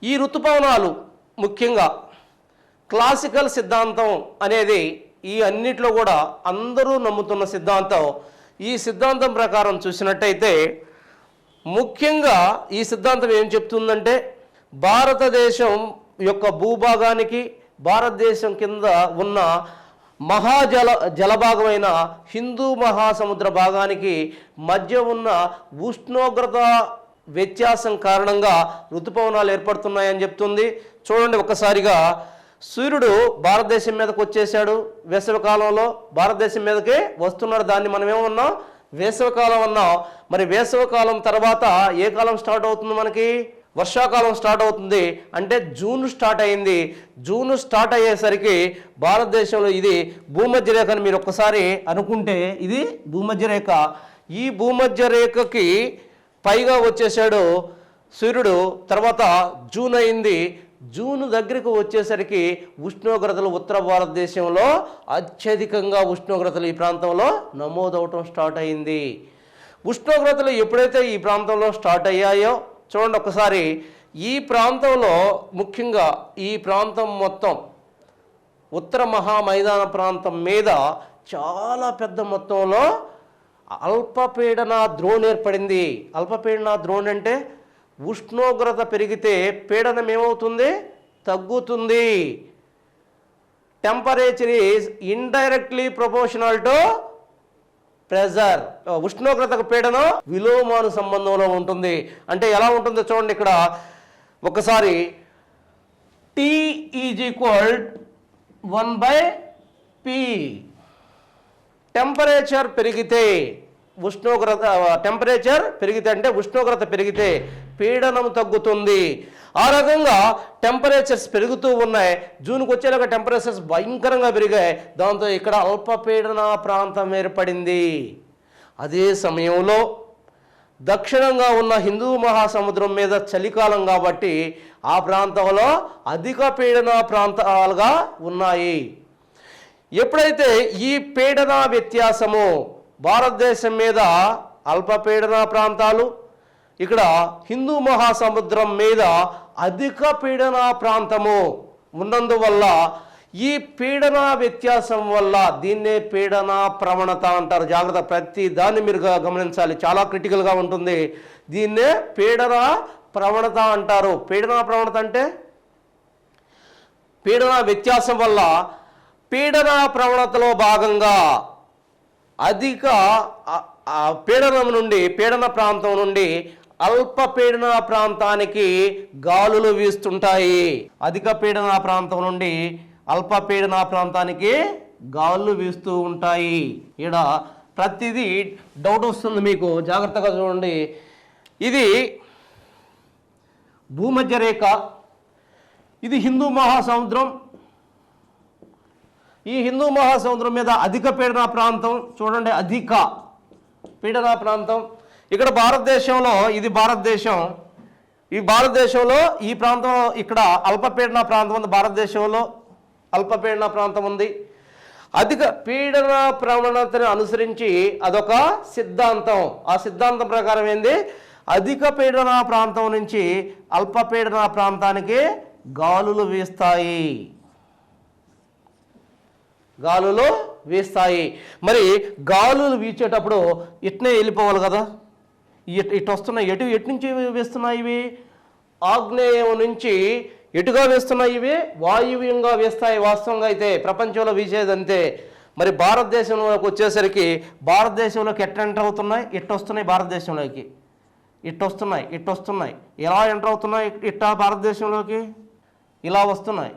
ఈ ఋతుపవనాలు ముఖ్యంగా క్లాసికల్ సిద్ధాంతం అనేది ఈ అన్నిట్లో కూడా అందరూ నమ్ముతున్న సిద్ధాంతం. ఈ సిద్ధాంతం ప్రకారం చూసినట్టయితే ముఖ్యంగా ఈ సిద్ధాంతం ఏం చెప్తుందంటే భారతదేశం యొక్క భూభాగానికి భారతదేశం కింద ఉన్న జలభాగమైన హిందూ మహాసముద్ర భాగానికి మధ్య ఉన్న ఉష్ణోగ్రత వ్యత్యాసం కారణంగా ఋతుపవనాలు ఏర్పడుతున్నాయని చెప్తుంది. చూడండి, ఒక్కసారిగా సూర్యుడు భారతదేశం మీదకి వచ్చేసాడు. వేసవికాలంలో భారతదేశం మీదకి వస్తున్నాడు. దాన్ని మనం ఏమన్నాం? వేసవికాలం అన్నాం. మరి వేసవికాలం తర్వాత ఏ కాలం స్టార్ట్ అవుతుంది? మనకి వర్షాకాలం స్టార్ట్ అవుతుంది. అంటే జూన్ స్టార్ట్ అయింది. జూన్ స్టార్ట్ అయ్యేసరికి భారతదేశంలో ఇది భూమధ్య రేఖ అని మీరు ఒక్కసారి అనుకుంటే ఇది భూమధ్య రేఖ. ఈ భూమధ్య రేఖకి పైగా వచ్చేసాడు సూర్యుడు. తర్వాత జూన్ అయింది. జూన్ దగ్గరికి వచ్చేసరికి ఉష్ణోగ్రతలు ఉత్తర భారతదేశంలో అత్యధికంగా ఉష్ణోగ్రతలు ఈ ప్రాంతంలో నమోదవటం స్టార్ట్ అయింది. ఉష్ణోగ్రతలు ఎప్పుడైతే ఈ ప్రాంతంలో స్టార్ట్ అయ్యాయో చూడండి ఒకసారి, ఈ ప్రాంతంలో ముఖ్యంగా ఈ ప్రాంతం మొత్తం ఉత్తర మహామైదాన ప్రాంతం మీద చాలా పెద్ద మొత్తంలో అల్పపీడన ద్రోణి ఏర్పడింది. అల్పపీడన ద్రోణి అంటే ఉష్ణోగ్రత పెరిగితే పీడనం ఏమవుతుంది? తగ్గుతుంది. Temperature is indirectly proportional to pressure. ఉష్ణోగ్రతకు పీడనం విలోమాను సంబంధంలో ఉంటుంది. అంటే ఎలా ఉంటుందో చూడండి ఇక్కడ ఒకసారి. T is equal 1/P. Temperature పెరిగితే టెంపరేచర్ పెరిగితే అంటే ఉష్ణోగ్రత పెరిగితే పీడనం తగ్గుతుంది. ఆ రకంగా టెంపరేచర్స్ పెరుగుతూ ఉన్నాయి. జూన్కి వచ్చేలాగా టెంపరేచర్స్ భయంకరంగా పెరిగాయి. దాంతో ఇక్కడ అల్పపీడన ప్రాంతం ఏర్పడింది. అదే సమయంలో దక్షిణంగా ఉన్న హిందూ మహాసముద్రం మీద చలికాలం కాబట్టి ఆ ప్రాంతంలో అధిక పీడన ప్రాంతాలుగా ఉన్నాయి. ఎప్పుడైతే ఈ పీడన వ్యత్యాసము భారతదేశం మీద అల్పపీడన ప్రాంతాలు, ఇక్కడ హిందూ మహాసముద్రం మీద అధిక పీడన ప్రాంతము ఉన్నందువల్ల ఈ పీడన వ్యత్యాసం వల్ల దీన్నే పీడన ప్రవణత అంటారు. జాగ్రత్త, ప్రతి దాన్ని మీరు గమనించాలి, చాలా క్రిటికల్గా ఉంటుంది. దీన్నే పీడన ప్రవణత అంటారు. పీడన ప్రవణత అంటే పీడన వ్యత్యాసం వల్ల పీడన ప్రవణతలో భాగంగా అధిక పీడనం నుండి పీడన ప్రాంతం నుండి అల్పపీడన ప్రాంతానికి గాలులు వీస్తుంటాయి. అధిక పీడన ప్రాంతం నుండి అల్పపీడన ప్రాంతానికి గాలులు వీస్తూ ఉంటాయి. ఇక్కడ ప్రతిదీ డౌట్ వస్తుంది మీకు, జాగ్రత్తగా చూడండి. ఇది భూమధ్య రేఖ, ఇది హిందూ మహాసముద్రం. ఈ హిందూ మహాసముద్రం మీద అధిక పీడన ప్రాంతం చూడండి, అధిక పీడన ప్రాంతం. ఇక్కడ భారతదేశంలో ఇది భారతదేశం. ఈ భారతదేశంలో ఈ ప్రాంతం ఇక్కడ అల్పపీడన ప్రాంతం ఉంది. భారతదేశంలో అల్పపీడన ప్రాంతం ఉంది. అధిక పీడన ప్రవణతను అనుసరించి అదొక సిద్ధాంతం. ఆ సిద్ధాంతం ప్రకారం ఏంది? అధిక పీడన ప్రాంతం నుంచి అల్పపీడన ప్రాంతానికి గాలులు వీస్తాయి. గాలులు వీస్తాయి. మరి గాలులు వీచేటప్పుడు ఇట్నే వెళ్ళిపోవాలి కదా. ఇటు వస్తున్నాయి. ఎటు నుంచి వేస్తున్నాయి ఇవి? ఆగ్నేయం నుంచి ఎటుగా వేస్తున్నాయి ఇవి? వాయువ్యంగా వేస్తాయి. వాస్తవంగా అయితే ప్రపంచంలో వీచేదంతే. మరి భారతదేశంలోకి వచ్చేసరికి భారతదేశంలోకి ఎట్లా ఎంటర్ అవుతున్నాయి? ఇటు వస్తున్నాయి. భారతదేశంలోకి ఇటు వస్తున్నాయి. ఎలా ఎంటర్ అవుతున్నాయి? ఇట్టా భారతదేశంలోకి ఇలా వస్తున్నాయి.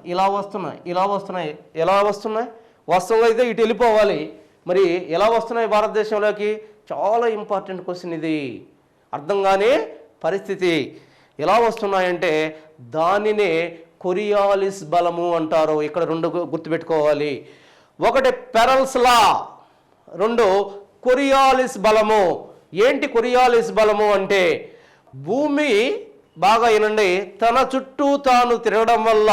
ఎలా వస్తున్నాయి? వాస్తవంగా అయితే ఇటు వెళ్ళిపోవాలి. మరి ఎలా వస్తున్నాయి భారతదేశంలోకి? చాలా ఇంపార్టెంట్ క్వశ్చన్ ఇది. అర్థం కాని పరిస్థితి. ఎలా వస్తున్నాయంటే దానినే కొరియాలిస్ బలము అంటారు. ఇక్కడ రెండు గుర్తుపెట్టుకోవాలి. ఒకటి పెరల్స్ లా, రెండు కొరియాలిస్ బలము. ఏంటి కొరియాలిస్ బలము అంటే భూమి, బాగా వినండి, తన చుట్టూ తాను తిరగడం వల్ల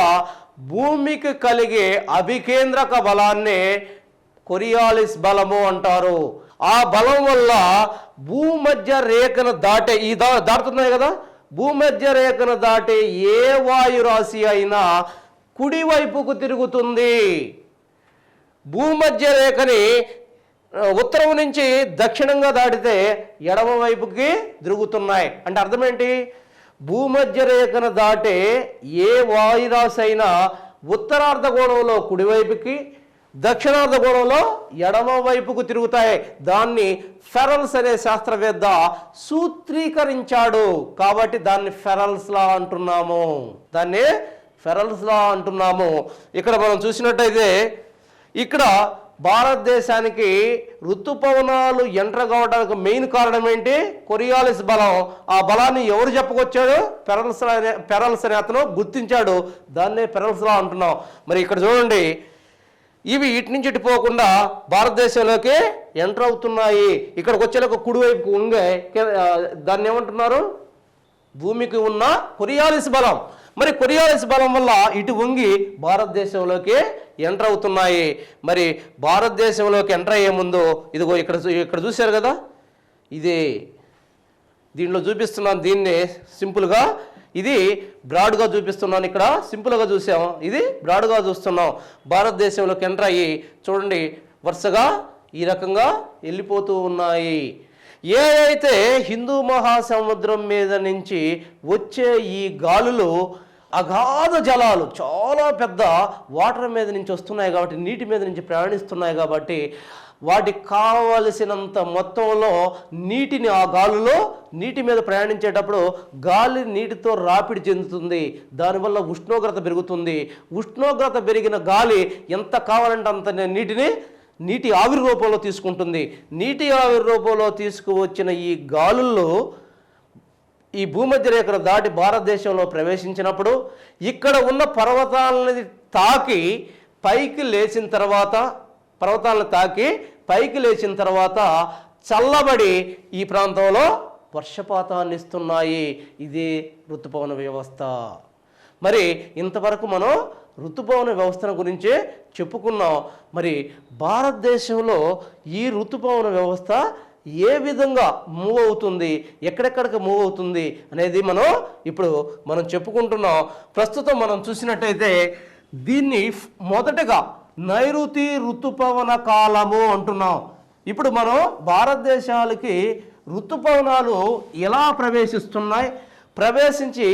భూమికి కలిగే అభికేంద్రక బలాన్నే కొరియాలిస్ బలము అంటారు. ఆ బలం వల్ల భూమధ్య రేఖను దాటుతున్నాయి కదా, భూమధ్య రేఖను దాటే ఏ వాయురాశి అయినా కుడివైపుకు తిరుగుతుంది. భూమధ్య రేఖని ఉత్తరం నుంచి దక్షిణంగా దాటితే ఎడమ వైపుకి తిరుగుతున్నాయి. అంటే అర్థం ఏంటి? భూమధ్య రేఖను దాటే ఏ వాయురాశి అయినా ఉత్తరార్ధగోళంలో కుడివైపుకి, దక్షిణార్ధగోళంలో ఎడమ వైపుకు తిరుగుతాయి. దాన్ని ఫెరల్స్ అనే శాస్త్రవేత్త సూత్రీకరించాడు. కాబట్టి దాన్ని ఫెరల్స్ లా అంటున్నాము. ఇక్కడ మనం చూసినట్టయితే ఇక్కడ భారతదేశానికి ఋతుపవనాలు ఎంటర్ కావడానికి మెయిన్ కారణం ఏంటి? కొరియాలిస్ బలం. ఆ బలాన్ని ఎవరు చెప్పుకొచ్చాడు? పెరల్స్ అనే అతను గుర్తించాడు. దాన్నే పెరల్స్ లా అంటున్నాం. మరి ఇక్కడ చూడండి, ఇవి ఇటు నుంచి ఇటు పోకుండా భారతదేశంలోకి ఎంటర్ అవుతున్నాయి. ఇక్కడికి వచ్చేలోకి కుడివైపుకు ఉంగే దాన్ని ఏమంటున్నారు? భూమికి ఉన్న కొరియాలిస్ బలం. మరి కొరియాలిస్ బలం వల్ల ఇటు వంగి భారతదేశంలోకి ఎంటర్ అవుతున్నాయి. మరి భారతదేశంలోకి ఎంటర్ అయ్యే ముందు ఇదిగో ఇక్కడ చూశారు కదా, దీంట్లో చూపిస్తున్నాను. దీన్ని సింపుల్గా ఇది బ్రాడ్గా చూపిస్తున్నాను. ఇక్కడ సింపుల్గా చూసాం, ఇది బ్రాడ్గా చూస్తున్నాం. భారతదేశంలోకి ఎంటర్ అయ్యి చూడండి వరుసగా ఈ రకంగా వెళ్ళిపోతూ ఉన్నాయి. ఏదైతే హిందూ మహాసముద్రం మీద నుంచి వచ్చే ఈ గాలులు అగాధ జలాలు, చాలా పెద్ద వాటర్ మీద నుంచి వస్తున్నాయి కాబట్టి, నీటి మీద నుంచి ప్రయాణిస్తున్నాయి కాబట్టి, వాటికి కావలసినంత మొత్తంలో నీటిని ఆ గాలులో నీటి మీద ప్రయాణించేటప్పుడు గాలి నీటితో రాపిడి చెందుతుంది. దానివల్ల ఉష్ణోగ్రత పెరుగుతుంది. ఉష్ణోగ్రత పెరిగిన గాలి ఎంత కావాలంటే అంత నీటి ఆవిరి రూపంలో తీసుకుంటుంది. నీటి ఆవిరి రూపంలో తీసుకువచ్చిన ఈ గాలుల్లో ఈ భూమధ్య రేఖను దాటి భారతదేశంలో ప్రవేశించినప్పుడు ఇక్కడ ఉన్న పర్వతాలని తాకి పైకి లేచిన తర్వాత చల్లబడి ఈ ప్రాంతంలో వర్షపాతాన్ని ఇస్తున్నాయి. ఇది ఋతుపవన వ్యవస్థ. మరి ఇంతవరకు మనం ఋతుపవన వ్యవస్థను గురించి చెప్పుకున్నాం. మరి భారతదేశంలో ఈ ఋతుపవన వ్యవస్థ ఏ విధంగా మూవ్ అవుతుంది, ఎక్కడెక్కడికి మూవ్ అవుతుంది అనేది మనం చెప్పుకుంటున్నాం. ప్రస్తుతం మనం చూసినట్టయితే దీన్ని మొదటగా నైరుతి ఋతుపవన కాలము అంటున్నాం. ఇప్పుడు మనం భారతదేశాలకి ఋతుపవనాలు ఎలా ప్రవేశించి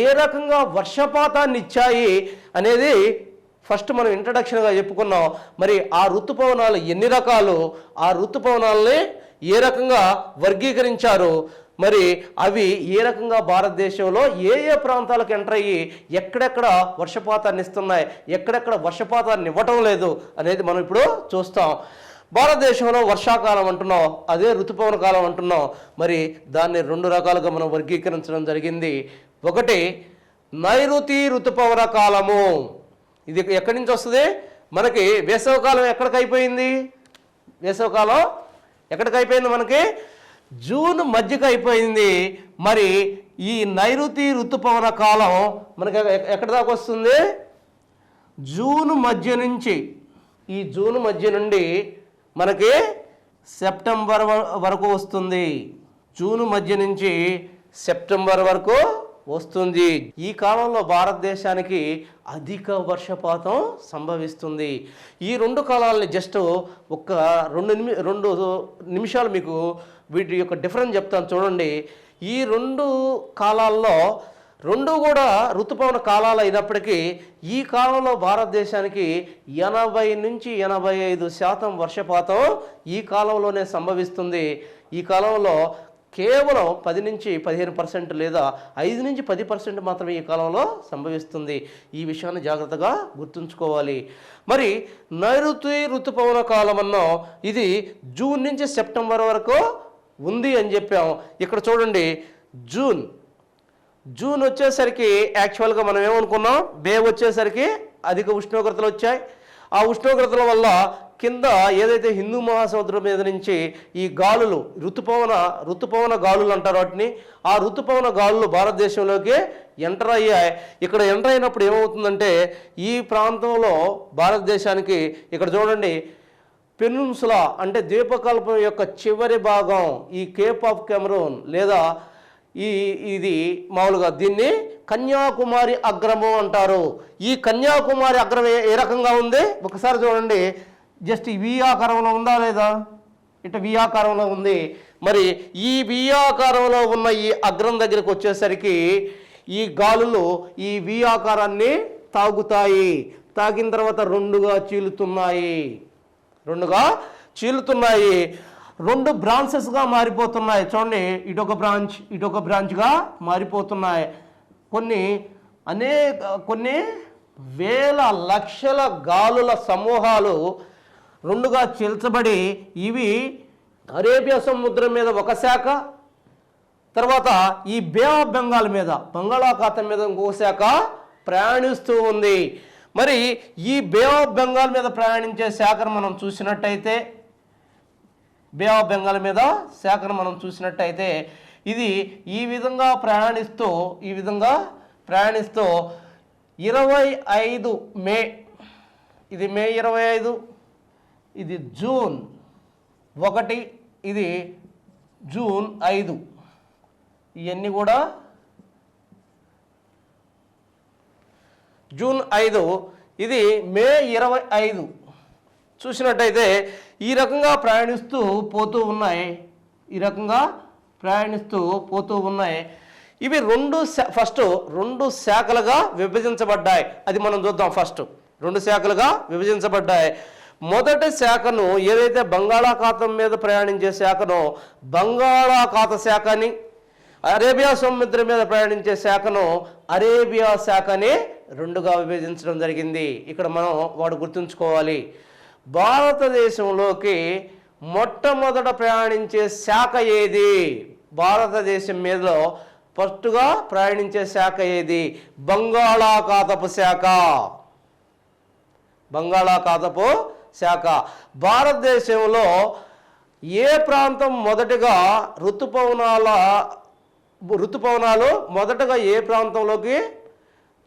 ఏ రకంగా వర్షపాతాన్ని ఇచ్చాయి అనేది ఫస్ట్ మనం ఇంట్రడక్షన్గా చెప్పుకున్నాం. మరి ఆ ఋతుపవనాలు ఎన్ని రకాలు, ఆ ఋతుపవనాలని ఏ రకంగా వర్గీకరించారు, మరి అవి ఏ రకంగా భారతదేశంలో ఏ ప్రాంతాలకు ఎంటర్ అయ్యి ఎక్కడెక్కడ వర్షపాతాన్ని ఇస్తున్నాయి, ఎక్కడెక్కడ వర్షపాతాన్ని ఇవ్వటం లేదు అనేది మనం ఇప్పుడు చూస్తాం. భారతదేశంలో వర్షాకాలం అంటున్నాం, అదే ఋతుపవన కాలం అంటున్నాం. మరి దాన్ని రెండు రకాలుగా మనం వర్గీకరించడం జరిగింది. ఒకటి నైరుతి ఋతుపవన కాలము. ఇది ఎక్కడి నుంచి వస్తుంది? మనకి వేసవకాలం ఎక్కడికి అయిపోయింది? మనకి జూన్ మధ్యకి అయిపోయింది. మరి ఈ నైరుతి ఋతుపవన కాలం మనకి ఎక్కడి దాకా వస్తుంది? జూన్ మధ్య నుండి మనకి సెప్టెంబర్ వరకు వస్తుంది. జూన్ మధ్య నుంచి సెప్టెంబర్ వరకు వస్తుంది. ఈ కాలంలో భారతదేశానికి అధిక వర్షపాతం సంభవిస్తుంది. ఈ రెండు కాలాలని జస్ట్ ఒక రెండు నిమిషాలు మీకు వీటి యొక్క డిఫరెన్స్ చెప్తాను చూడండి. ఈ రెండు కాలాల్లో రెండు కూడా ఋతుపవన కాలాలు అయినప్పటికీ ఈ కాలంలో భారతదేశానికి 80 నుంచి 85% వర్షపాతం ఈ కాలంలోనే సంభవిస్తుంది. ఈ కాలంలో కేవలం 10 నుంచి 15% లేదా 5 నుంచి 10% మాత్రమే ఈ కాలంలో సంభవిస్తుంది. ఈ విషయాన్ని జాగ్రత్తగా గుర్తుంచుకోవాలి. మరి నైరుతి ఋతుపవన కాలం అన్నాం, ఇది జూన్ నుంచి సెప్టెంబర్ వరకు ఉంది అని చెప్పాం. ఇక్కడ చూడండి, జూన్ వచ్చేసరికి యాక్చువల్గా మనం ఏమనుకున్నాం, వచ్చేసరికి అధిక ఉష్ణోగ్రతలు వచ్చాయి. ఆ ఉష్ణోగ్రతల వల్ల కింద ఏదైతే హిందూ మహాసముద్రం మీద నుంచి ఈ గాలులు ఋతుపవన గాలులు అంటారు వాటిని, ఆ ఋతుపవన గాలులు భారతదేశంలోకి ఎంటర్ అయ్యాయి. ఇక్కడ ఎంటర్ అయినప్పుడు ఏమవుతుందంటే ఈ ప్రాంతంలో భారతదేశానికి ఇక్కడ చూడండి పెనున్సులా అంటే ద్వీపకల్పం యొక్క చివరి భాగం, ఈ కేప్ ఆఫ్ కెమరూన్ లేదా ఇది మామూలుగా దీన్ని కన్యాకుమారి అగ్రము అంటారు. ఈ కన్యాకుమారి అగ్రం ఏ రకంగా ఉంది ఒకసారి చూడండి. జస్ట్ వి ఆకారంలో ఉందా లేదా? ఇటు వి ఆకారంలో ఉంది. మరి ఈ వి ఆకారంలో ఉన్న ఈ అగ్రం దగ్గరికి వచ్చేసరికి ఈ గాలులు ఈ వి ఆకారాన్ని తాగుతాయి. తాగిన తర్వాత రెండుగా చీలుతున్నాయి. రెండు బ్రాంచెస్గా మారిపోతున్నాయి. చూడండి, ఇటొక బ్రాంచ్గా మారిపోతున్నాయి. కొన్ని వేల లక్షల గాలుల సమూహాలు రెండుగా చీల్చబడి ఇవి అరేబియా సముద్రం మీద ఒక శాఖ, తర్వాత ఈ బే ఆఫ్ బెంగాల్ మీద బంగాళాఖాతం మీద ఇంకో శాఖ ప్రయాణిస్తూ ఉంది. మరి ఈ బే ఆఫ్ బెంగాల్ మీద ప్రయాణించే శాఖను మనం చూసినట్టయితే ఇది ఈ విధంగా ప్రయాణిస్తూ 25 మే, ఇది మే 25, ఇది జూన్ 1, ఇది జూన్ 5, ఇవన్నీ కూడా జూన్ 5, ఇది మే 25 చూసినట్టయితే ఈ రకంగా ప్రయాణిస్తూ పోతూ ఉన్నాయి. ఇవి రెండు శాఖలుగా విభజించబడ్డాయి. అది మనం చూద్దాం. ఫస్ట్ 2 శాఖలుగా విభజించబడ్డాయి. మొదటి శాఖను ఏదైతే బంగాళాఖాతం మీద ప్రయాణించే శాఖను బంగాళాఖాత శాఖ అని, అరేబియా సముద్రం మీద ప్రయాణించే శాఖను అరేబియా శాఖ అని 2గా విభజించడం జరిగింది. ఇక్కడ మనం గుర్తుంచుకోవాలి. భారతదేశంలోకి మొట్టమొదట ప్రయాణించే శాఖ ఏది? భారతదేశం మీదలో ఫస్ట్గా ప్రయాణించే శాఖ ఏది? బంగాళాఖాతపు శాఖ. భారతదేశంలో ఏ ప్రాంతం మొదటగా ఋతుపవనాలు మొదటగా ఏ ప్రాంతంలోకి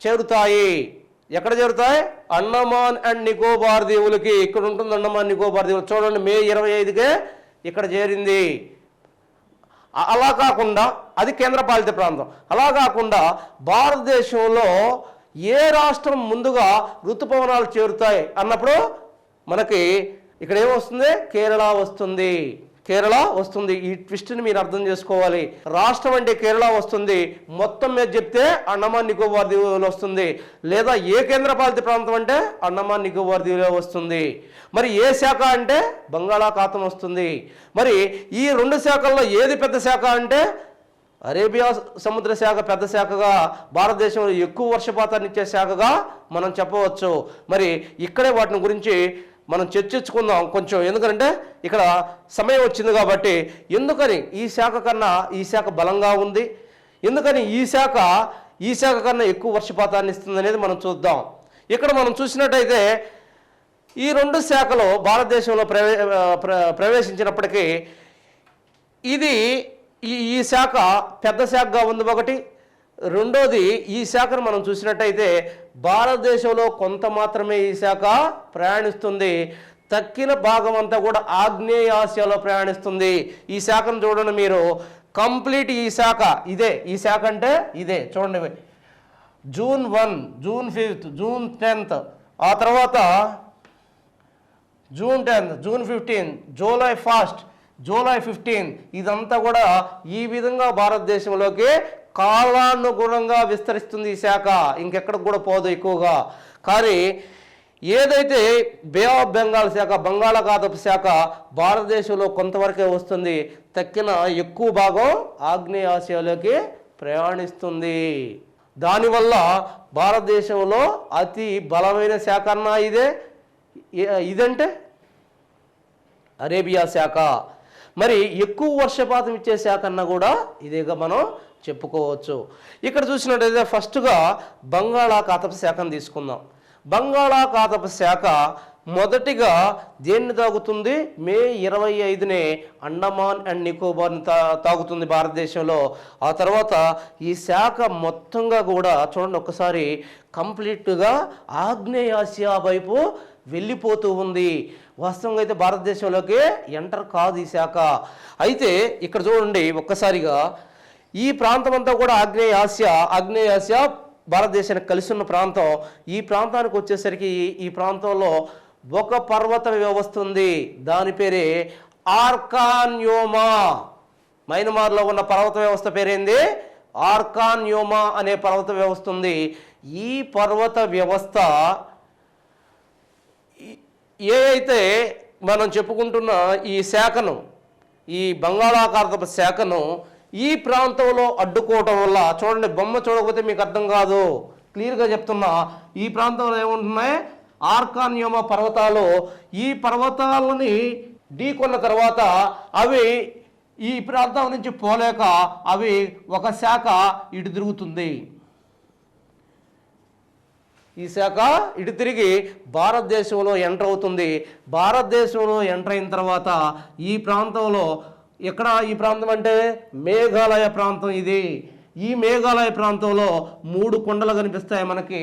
చేరుతాయి? ఎక్కడ చేరుతాయి? అండమాన్ అండ్ నికోబార్ దీవులకి. ఇక్కడ ఉంటుంది అండమాన్ నికోబార్ దీవులు. చూడండి, మే 25కే ఇక్కడ చేరింది. అలా కాకుండా అది కేంద్రపాలిత ప్రాంతం. అలా కాకుండా భారతదేశంలో ఏ రాష్ట్రం ముందుగా ఋతుపవనాలు చేరుతాయి అన్నప్పుడు మనకి ఇక్కడ ఏమొస్తుంది? కేరళ వస్తుంది. ఈ ట్విస్ట్ని మీరు అర్థం చేసుకోవాలి. రాష్ట్రం అంటే కేరళ వస్తుంది, మొత్తం మీద చెప్తే అండమాన్ నికోబార్ దీవులు వస్తుంది, లేదా ఏ కేంద్రపాలిత ప్రాంతం అంటే అండమాన్ నికోబార్ దీవులే వస్తుంది. మరి ఏ శాఖ అంటే బంగాళాఖాతం వస్తుంది. మరి ఈ 2 శాఖల్లో ఏది పెద్ద శాఖ అంటే అరేబియా సముద్ర శాఖ పెద్ద శాఖగా, భారతదేశంలో ఎక్కువ వర్షపాతాన్ని ఇచ్చే శాఖగా మనం చెప్పవచ్చు. మరి ఇక్కడే వాటిని గురించి మనం చర్చించుకుందాం కొంచెం. ఎందుకంటే ఇక్కడ సమయం వచ్చింది కాబట్టి, ఎందుకని ఈ శాఖ కన్నా ఈ శాఖ బలంగా ఉంది, ఎందుకని ఈ శాఖ కన్నా ఎక్కువ వర్షపాతాన్ని ఇస్తుంది అనేది మనం చూద్దాం. ఇక్కడ మనం చూసినట్టయితే ఈ 2 శాఖలు భారతదేశంలో ప్రవేశించినప్పటికీ ఈ శాఖ పెద్ద శాఖగా ఉంది ఒకటి. రెండోది, ఈ శాఖను మనం చూసినట్టయితే భారతదేశంలో కొంత మాత్రమే ఈ శాఖ ప్రయాణిస్తుంది. తక్కిన భాగం అంతా కూడా ఆగ్నేయాసియాలో ప్రయాణిస్తుంది. ఈ శాఖను చూడండి మీరు, కంప్లీట్ ఈ శాఖ ఇదే. ఈ శాఖ అంటే ఇదే. చూడండి, జూన్ 1, జూన్ 5, జూన్ 10, ఆ తర్వాత జూన్ 10, జూన్ 15, జూలై 1, జూలై 15, ఇదంతా కూడా ఈ విధంగా భారతదేశంలోకి కాలానుగుణంగా విస్తరిస్తుంది ఈ శాఖ. ఇంకెక్కడికి కూడా పోదు ఎక్కువగా. కానీ ఏదైతే బే ఆఫ్ బెంగాల్ శాఖ, బంగాళాఖాతపు శాఖ భారతదేశంలో కొంతవరకే వస్తుంది, తక్కిన ఎక్కువ భాగం ఆగ్నేయాసియాలోకి ప్రయాణిస్తుంది. దానివల్ల భారతదేశంలో అతి బలమైన శాఖ అన్నా ఇదంటే అరేబియా శాఖ. మరి ఎక్కువ వర్షపాతం ఇచ్చే శాఖ అన్నా కూడా ఇదేగా మనం చెప్పుకోవచ్చు. ఇక్కడ చూసినట్టయితే ఫస్ట్గా బంగాళాఖాతపు శాఖను తీసుకుందాం. బంగాళాఖాతపు శాఖ మొదటిగా దేన్ని తాగుతుంది? మే 25నే అండమాన్ అండ్ నికోబార్ని తాగుతుంది భారతదేశంలో. ఆ తర్వాత ఈ శాఖ మొత్తంగా కూడా చూడండి ఒకసారి కంప్లీట్గా ఆగ్నేయాసియా వైపు వెళ్ళిపోతూ ఉంది. వాస్తవంగా అయితే భారతదేశంలోకి ఎంటర్ కాదు ఈ శాఖ. అయితే ఇక్కడ చూడండి ఒక్కసారిగా ఈ ప్రాంతం అంతా కూడా ఆగ్నేయాసియా భారతదేశానికి కలిసి ఉన్న ప్రాంతం. ఈ ప్రాంతానికి వచ్చేసరికి ఈ ప్రాంతంలో ఒక పర్వత వ్యవస్థ ఉంది, దాని పేరే ఆర్కాన్యోమా. మయన్మార్లో ఉన్న పర్వత వ్యవస్థ పేరేంది? ఆర్కాన్యోమా అనే పర్వత వ్యవస్థ ఉంది. ఈ పర్వత వ్యవస్థ ఏ అయితే మనం చెప్పుకుంటున్న ఈ శాఖను, ఈ బంగాళాఖాతపు శాఖను ఈ ప్రాంతంలో అడ్డుకోవటం వల్ల, చూడండి బొమ్మ చూడకపోతే మీకు అర్థం కాదు, క్లియర్గా చెప్తున్నా, ఈ ప్రాంతంలో ఏముంటున్నాయి? ఆర్కాన్యోమా పర్వతాలు. ఈ పర్వతాలని ఢీకొన్న తర్వాత అవి ఈ ప్రాంతం నుంచి పోలేక అవి ఒక శాఖ ఇటు తిరుగుతుంది. ఈ శాఖ ఇటు తిరిగి భారతదేశంలో ఎంటర్ అవుతుంది. భారతదేశంలో ఎంటర్ అయిన తర్వాత ఈ ప్రాంతంలో ఎక్కడ, ఈ ప్రాంతం అంటే మేఘాలయ ప్రాంతం ఇది. ఈ మేఘాలయ ప్రాంతంలో 3 కొండలు కనిపిస్తాయి మనకి.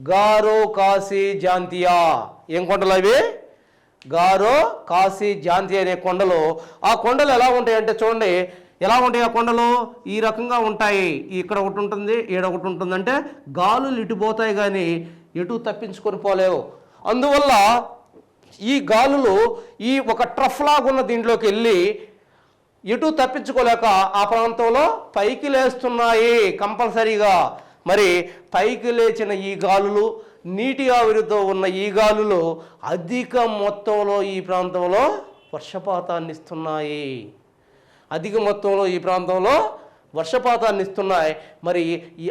గారో, కాశీ, జాంతియా. ఏం కొండలు అవి? గారో, కాశీ, జాంతియా అనే కొండలు. ఆ కొండలు ఎలా ఉంటాయి అంటే చూడండి, ఎలా ఉంటాయి ఆ కొండలు? ఈ రకంగా ఉంటాయి. ఇక్కడ ఒకటి ఉంటుంది, ఈడ ఒకటి ఉంటుంది. అంటే గాలులు ఇటు పోతాయి కానీ ఎటు తప్పించుకొని పోలేవు. అందువల్ల ఈ గాలులు ఈ ఒక ట్రఫ్ లాగున్న దీంట్లోకి వెళ్ళి ఎటు తప్పించుకోలేక ఆ ప్రాంతంలో పైకి లేస్తున్నాయి కంపల్సరీగా. మరి పైకి లేచిన ఈ గాలులు, నీటి ఆవిరితో ఉన్న ఈ గాలులు అధిక మొత్తంలో ఈ ప్రాంతంలో వర్షపాతాన్ని ఇస్తున్నాయి. అధిక మొత్తంలో ఈ ప్రాంతంలో వర్షపాతాన్ని ఇస్తున్నాయి. మరి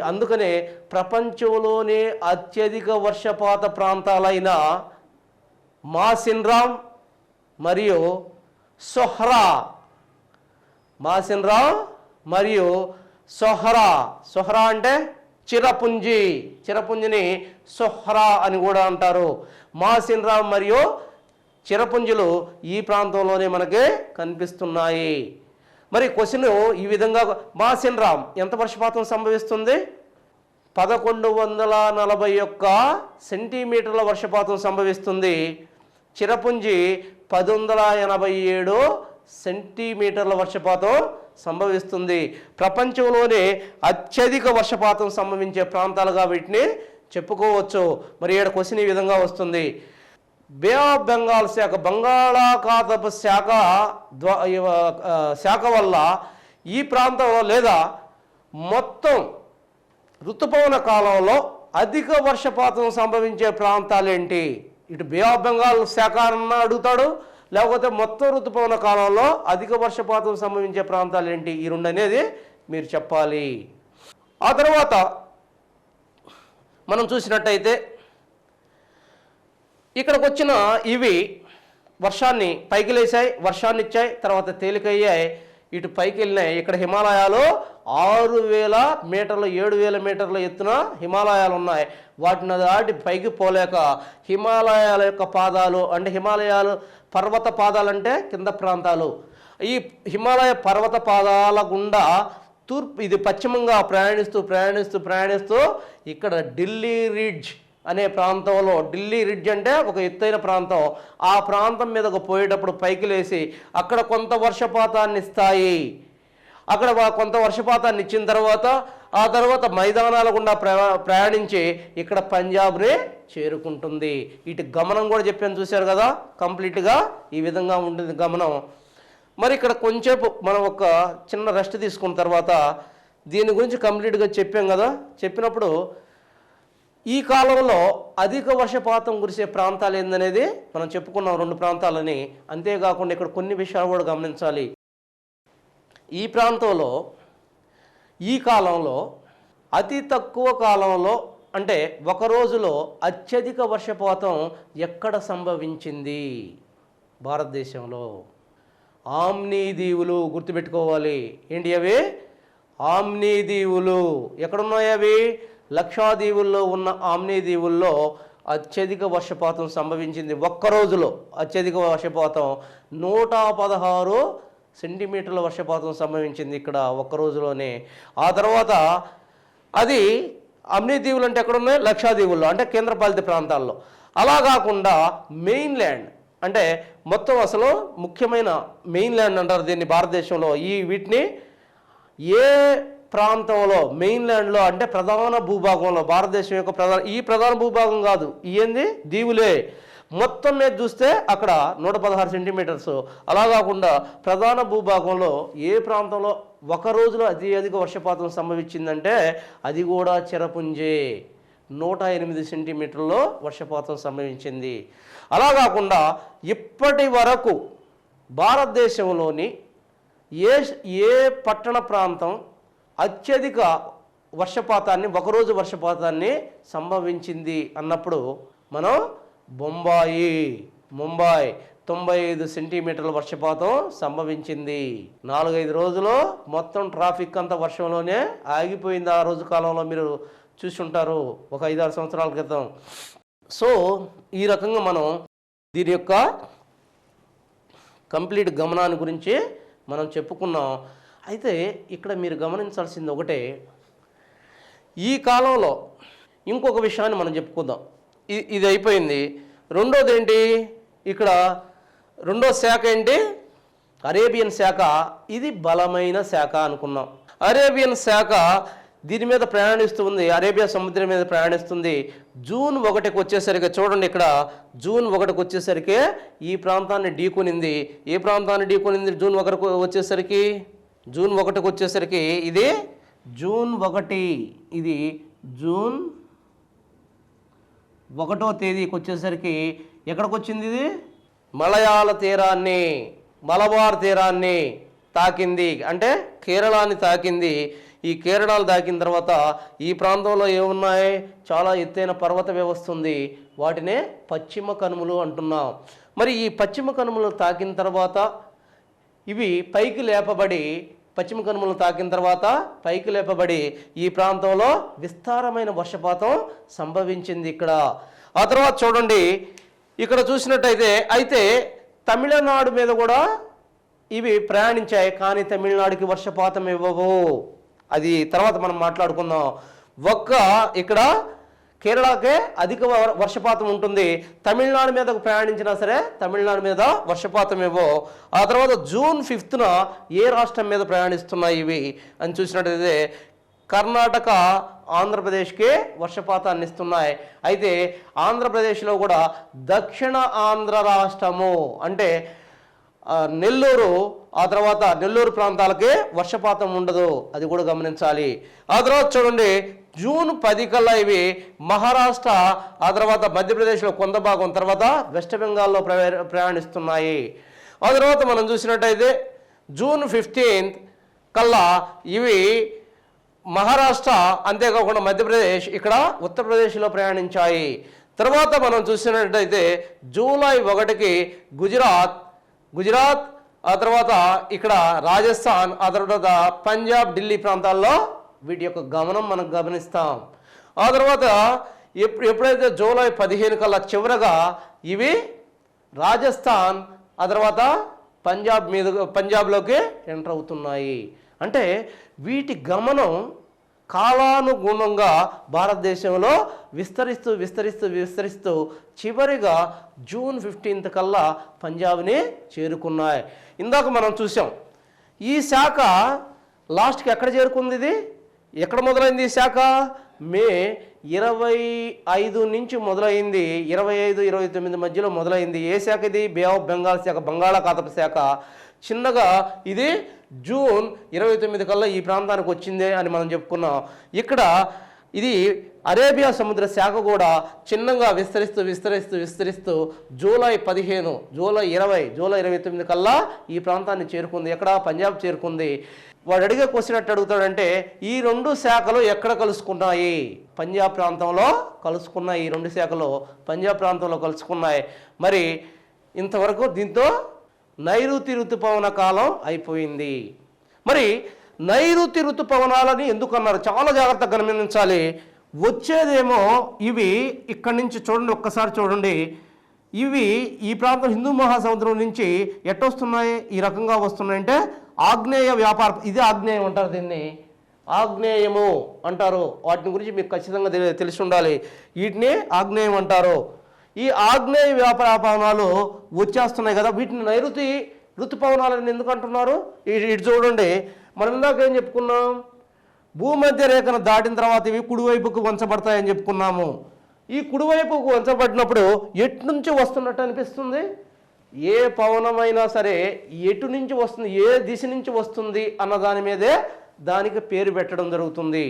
అందుకనే ప్రపంచంలోనే అత్యధిక వర్షపాత ప్రాంతాలైన మాసిన్రామ్ మరియు సొహ్రా, మాసిన్రామ్ మరియు సొహ్రా అంటే చిరపుంజిని సొహ్రా అని కూడా అంటారు. మాసిన్రామ్ మరియు చిరపుంజులు ఈ ప్రాంతంలోనే మనకి కనిపిస్తున్నాయి. మరి క్వశ్చన్ ఈ విధంగా, మాసిన్రామ్ ఎంత వర్షపాతం సంభవిస్తుంది? 1141 సెంటీమీటర్ల వర్షపాతం సంభవిస్తుంది. చిరపుంజి 1087 సెంటీమీటర్ల వర్షపాతం సంభవిస్తుంది. ప్రపంచంలోనే అత్యధిక వర్షపాతం సంభవించే ప్రాంతాలుగా వీటిని చెప్పుకోవచ్చు. మరి ఇక్కడ క్వశ్చన్ ఈ విధంగా వస్తుంది. బే ఆఫ్ బెంగాల్ శాఖ, బంగాళాఖాతపు శాఖ వల్ల ఈ ప్రాంతంలో లేదా మొత్తం ఋతుపవన కాలంలో అధిక వర్షపాతం సంభవించే ప్రాంతాలు ఏంటి? ఇటు బే ఆఫ్ బెంగాల్ శాఖ అన్న అడుగుతాడు, లేకపోతే మొత్తం ఋతుపవన కాలంలో అధిక వర్షపాతం సంభవించే ప్రాంతాలు ఏంటి? ఈ రెండు అనేది మీరు చెప్పాలి. ఆ తర్వాత మనం చూసినట్టయితే ఇక్కడికి వచ్చిన ఇవి వర్షాన్ని పైకి లేచాయి, వర్షాన్ని ఇచ్చాయి, తర్వాత తేలికయ్యాయి, ఇటు పైకి వెళ్ళినాయి. ఇక్కడ హిమాలయాలు 6000 మీటర్లు 7000 మీటర్ల ఎత్తున హిమాలయాలు ఉన్నాయి. వాటిని దాటి పైకి పోలేక హిమాలయాల యొక్క పాదాలు, అంటే హిమాలయాలు పర్వత పాదాలు అంటే కింద ప్రాంతాలు, ఈ హిమాలయ పర్వత పాదాల గుండా ఇది పశ్చిమంగా ప్రయాణిస్తూ ఇక్కడ ఢిల్లీ రిడ్జ్ అనే ప్రాంతంలో, ఢిల్లీ రిడ్జ్ అంటే ఒక ఎత్తైన ప్రాంతం, ఆ ప్రాంతం మీదకు పోయేటప్పుడు పైకి లేచి అక్కడ కొంత వర్షపాతాన్ని ఇస్తాయి. అక్కడ కొంత వర్షపాతాన్ని ఇచ్చిన తర్వాత ఆ తర్వాత మైదానాల గుండా ప్రయాణించి ఇక్కడ పంజాబ్ని చేరుకుంటుంది. ఇటు గమనం కూడా చెప్పాను, చూశారు కదా, కంప్లీట్గా ఈ విధంగా ఉంటుంది గమనం. మరి ఇక్కడ కొంచెంసేపు మనం ఒక చిన్న రెస్ట్ తీసుకున్న తర్వాత దీని గురించి కంప్లీట్గా చెప్పాం కదా. చెప్పినప్పుడు ఈ కాలంలో అధిక వర్షపాతం కురిసే ప్రాంతాలు ఏందనేది మనం చెప్పుకున్నాం, 2 ప్రాంతాలని. అంతేకాకుండా ఇక్కడ కొన్ని విషయాలు కూడా గమనించాలి. ఈ ప్రాంతంలో ఈ కాలంలో అతి తక్కువ కాలంలో, అంటే ఒక రోజులో అత్యధిక వర్షపాతం ఎక్కడ సంభవించింది? భారతదేశంలో ఆమ్నీ దీవులు. గుర్తుపెట్టుకోవాలి, ఏంటి అవి? ఆమ్నీ దీవులు. ఎక్కడున్నాయి అవి? లక్షాదీవుల్లో ఉన్న ఆమ్నీ దీవుల్లో అత్యధిక వర్షపాతం సంభవించింది. ఒక్క రోజులో అత్యధిక వర్షపాతం 116 సెంటీమీటర్ల వర్షపాతం సంభవించింది ఇక్కడ ఒక్క రోజులోనే. ఆ తర్వాత అది ఆమ్నీ దీవులు అంటే ఎక్కడున్నాయి? లక్షాదీవుల్లో, అంటే కేంద్రపాలిత ప్రాంతాల్లో. అలా కాకుండా మెయిన్ ల్యాండ్, అంటే మొత్తం అసలు ముఖ్యమైన మెయిన్ ల్యాండ్ అంటారు దీన్ని భారతదేశంలో. వీటిని ఏ ప్రాంతంలో మెయిన్లాండ్లో అంటే ప్రధాన భూభాగంలో భారతదేశం యొక్క ప్రధాన భూభాగం కాదు, ఏంది దీవులే మొత్తం మీద చూస్తే అక్కడ 116 సెంటీమీటర్స్. అలా కాకుండా ప్రధాన భూభాగంలో ఏ ప్రాంతంలో ఒక రోజులో అధిక వర్షపాతం సంభవించిందంటే అది కూడా చిరపుంజే 108 సెంటీమీటర్లలో వర్షపాతం సంభవించింది. అలా కాకుండా ఇప్పటి వరకు భారతదేశంలోని ఏ పట్టణ ప్రాంతం అత్యధిక వర్షపాతాన్ని ఒకరోజు వర్షపాతాన్ని సంభవించింది అన్నప్పుడు మనం ముంబై 95 సెంటీమీటర్ల వర్షపాతం సంభవించింది. 4-5 రోజులు మొత్తం ట్రాఫిక్ అంతా వర్షంలోనే ఆగిపోయింది. ఆ రోజు కాలంలో మీరు చూసి ఉంటారు ఒక 5-6 సంవత్సరాల క్రితం. సో ఈ రకంగా మనం దీని యొక్క కంప్లీట్ గమనాన్ని గురించి మనం చెప్పుకున్నాం. అయితే ఇక్కడ మీరు గమనించాల్సింది ఒకటే, ఈ కాలంలో ఇంకొక విషయాన్ని మనం చెప్పుకుందాం. ఇది అయిపోయింది. రెండోది ఏంటి, ఇక్కడ రెండో శాఖ ఏంటి, అరేబియన్ శాఖ. ఇది బలమైన శాఖ అనుకున్నాం. అరేబియన్ శాఖ దీని మీద ప్రయాణిస్తుంది, అరేబియా సముద్రం మీద ప్రయాణిస్తుంది. జూన్ 1కి వచ్చేసరికి చూడండి, ఇక్కడ జూన్ 1కి వచ్చేసరికి ఈ ప్రాంతాన్ని ఢీకొనింది. ఏ ప్రాంతాన్ని ఢీకొనింది జూన్ 1కి వచ్చేసరికి? జూన్ 1కి వచ్చేసరికి ఇది జూన్ 1, ఇది జూన్ 1వ తేదీకి వచ్చేసరికి ఎక్కడికి వచ్చింది? ఇది మలయాళ తీరాన్ని, మలబార్ తీరాన్ని తాకింది, అంటే కేరళాన్ని తాకింది. ఈ కేరళాలు తాకిన తర్వాత ఈ ప్రాంతంలో ఏమున్నాయి, చాలా ఎత్తైన పర్వత వ్యవస్థ ఉంది, వాటినే పశ్చిమ కనుమలు అంటున్నాం. మరి ఈ పశ్చిమ కనుమలు తాకిన తర్వాత ఇవి పైకి లేపబడి, పశ్చిమ కనుమలు తాకిన తర్వాత పైకి లేపబడి ఈ ప్రాంతంలో విస్తారమైన వర్షపాతం సంభవించింది ఇక్కడ. ఆ తర్వాత చూడండి, ఇక్కడ చూసినట్టయితే అయితే తమిళనాడు మీద కూడా ఇవి ప్రయాణించాయి, కానీ తమిళనాడుకి వర్షపాతం ఇవ్వవు. అది తర్వాత మనం మాట్లాడుకుందాం. ఇక్కడ కేరళకే అధిక వర్షపాతం ఉంటుంది, తమిళనాడు మీదకు ప్రయాణించినా సరే తమిళనాడు మీద వర్షపాతం ఇవ్వవు. ఆ తర్వాత జూన్ 5న ఏ రాష్ట్రం మీద ప్రయాణిస్తున్నాయి ఇవి అని చూసినట్టయితే కర్ణాటక, ఆంధ్రప్రదేశ్కి వర్షపాతాన్ని ఇస్తున్నాయి. అయితే ఆంధ్రప్రదేశ్లో కూడా దక్షిణ ఆంధ్ర రాష్ట్రము అంటే నెల్లూరు, ఆ తర్వాత నెల్లూరు ప్రాంతాలకే వర్షపాతం ఉండదు, అది కూడా గమనించాలి. ఆ తర్వాత చూడండి, జూన్ 10 కల్లా ఇవి మహారాష్ట్ర, ఆ తర్వాత మధ్యప్రదేశ్లో కొంత భాగం, తర్వాత వెస్ట్ బెంగాల్లో ప్రయాణిస్తున్నాయి. ఆ తర్వాత మనం చూసినట్టయితే జూన్ 15 కల్లా ఇవి మహారాష్ట్ర, అంతేకాకుండా మధ్యప్రదేశ్, ఇక్కడ ఉత్తరప్రదేశ్లో ప్రయాణించాయి. తర్వాత మనం చూసినట్టయితే జూలై 1కి గుజరాత్, ఆ తర్వాత ఇక్కడ రాజస్థాన్, ఆ తర్వాత పంజాబ్, ఢిల్లీ ప్రాంతాల్లో వీటి యొక్క గమనం మనం గమనిస్తాం. ఆ తర్వాత ఎప్పుడైతే జూలై 15 కల్లా చివరగా ఇవి రాజస్థాన్, ఆ తర్వాత పంజాబ్లోకి ఎంటర్ అవుతున్నాయి. అంటే వీటి గమనం కాలానుగుణంగా భారతదేశంలో విస్తరిస్తూ చివరిగా జూన్ 15 కల్లా పంజాబ్ని చేరుకున్నాయి. ఇందాక మనం చూసాం ఈ శాఖ లాస్ట్కి ఎక్కడ చేరుకుంది, ఇది ఎక్కడ మొదలైంది ఈ శాఖ? మే 25 నుంచి మొదలైంది, 25-29 మధ్యలో మొదలైంది. ఏ శాఖ ఇది? బే ఆఫ్ బెంగాల్ శాఖ, బంగాళాఖాతపు శాఖ. చిన్నగా ఇది జూన్ 29 కల్లా ఈ ప్రాంతానికి వచ్చిందే అని మనం చెప్పుకున్నాం. ఇక్కడ ఇది అరేబియా సముద్ర శాఖ కూడా చిన్నగా విస్తరిస్తూ జూలై 15, జూలై 29 కల్లా ఈ ప్రాంతాన్ని చేరుకుంది. ఎక్కడ? పంజాబ్ చేరుకుంది. వాడు అడిగే క్వశ్చన్ ఎట్టు అడుగుతాడంటే, ఈ రెండు శాఖలు ఎక్కడ కలుసుకున్నాయి? పంజాబ్ ప్రాంతంలో కలుసుకున్నాయి. ఈ రెండు శాఖలు పంజాబ్ ప్రాంతంలో కలుసుకున్నాయి. మరి ఇంతవరకు దీంతో నైరుతి ఋతుపవన కాలం అయిపోయింది. మరి నైరుతి ఋతుపవనాలని ఎందుకు అన్నారు? చాలా జాగ్రత్తగా గమనించాలి. వచ్చేదేమో ఇవి ఇక్కడి నుంచి చూడండి, ఒక్కసారి చూడండి. ఇవి ఈ ప్రాంతం హిందూ మహాసముద్రం నుంచి ఎట్టొస్తున్నాయి, ఈ రకంగా వస్తున్నాయంటే ఆగ్నేయ వ్యాపార, ఇది ఆగ్నేయం అంటారు, దీన్ని ఆగ్నేయము అంటారు. వాటిని గురించి మీకు ఖచ్చితంగా తెలిసి ఉండాలి. వీటిని ఆగ్నేయం అంటారు. ఈ ఆగ్నేయ వ్యాపారపవనాలు వచ్చేస్తున్నాయి కదా, వీటిని నైరుతి ఋతుపవనాలని ఎందుకు అంటున్నారు? ఇటు చూడండి, మనం ఇందాక ఏం చెప్పుకున్నాం, భూమధ్య రేఖను దాటిన తర్వాత ఇవి కుడివైపుకు వంచబడతాయని చెప్పుకున్నాము. ఈ కుడివైపుకు వంచబడినప్పుడు ఎటు నుంచి వస్తున్నట్టు అనిపిస్తుంది? ఏ పవనమైనా సరే ఎటు నుంచి వస్తుంది, ఏ దిశ నుంచి వస్తుంది అన్న దాని మీదే దానికి పేరు పెట్టడం జరుగుతుంది.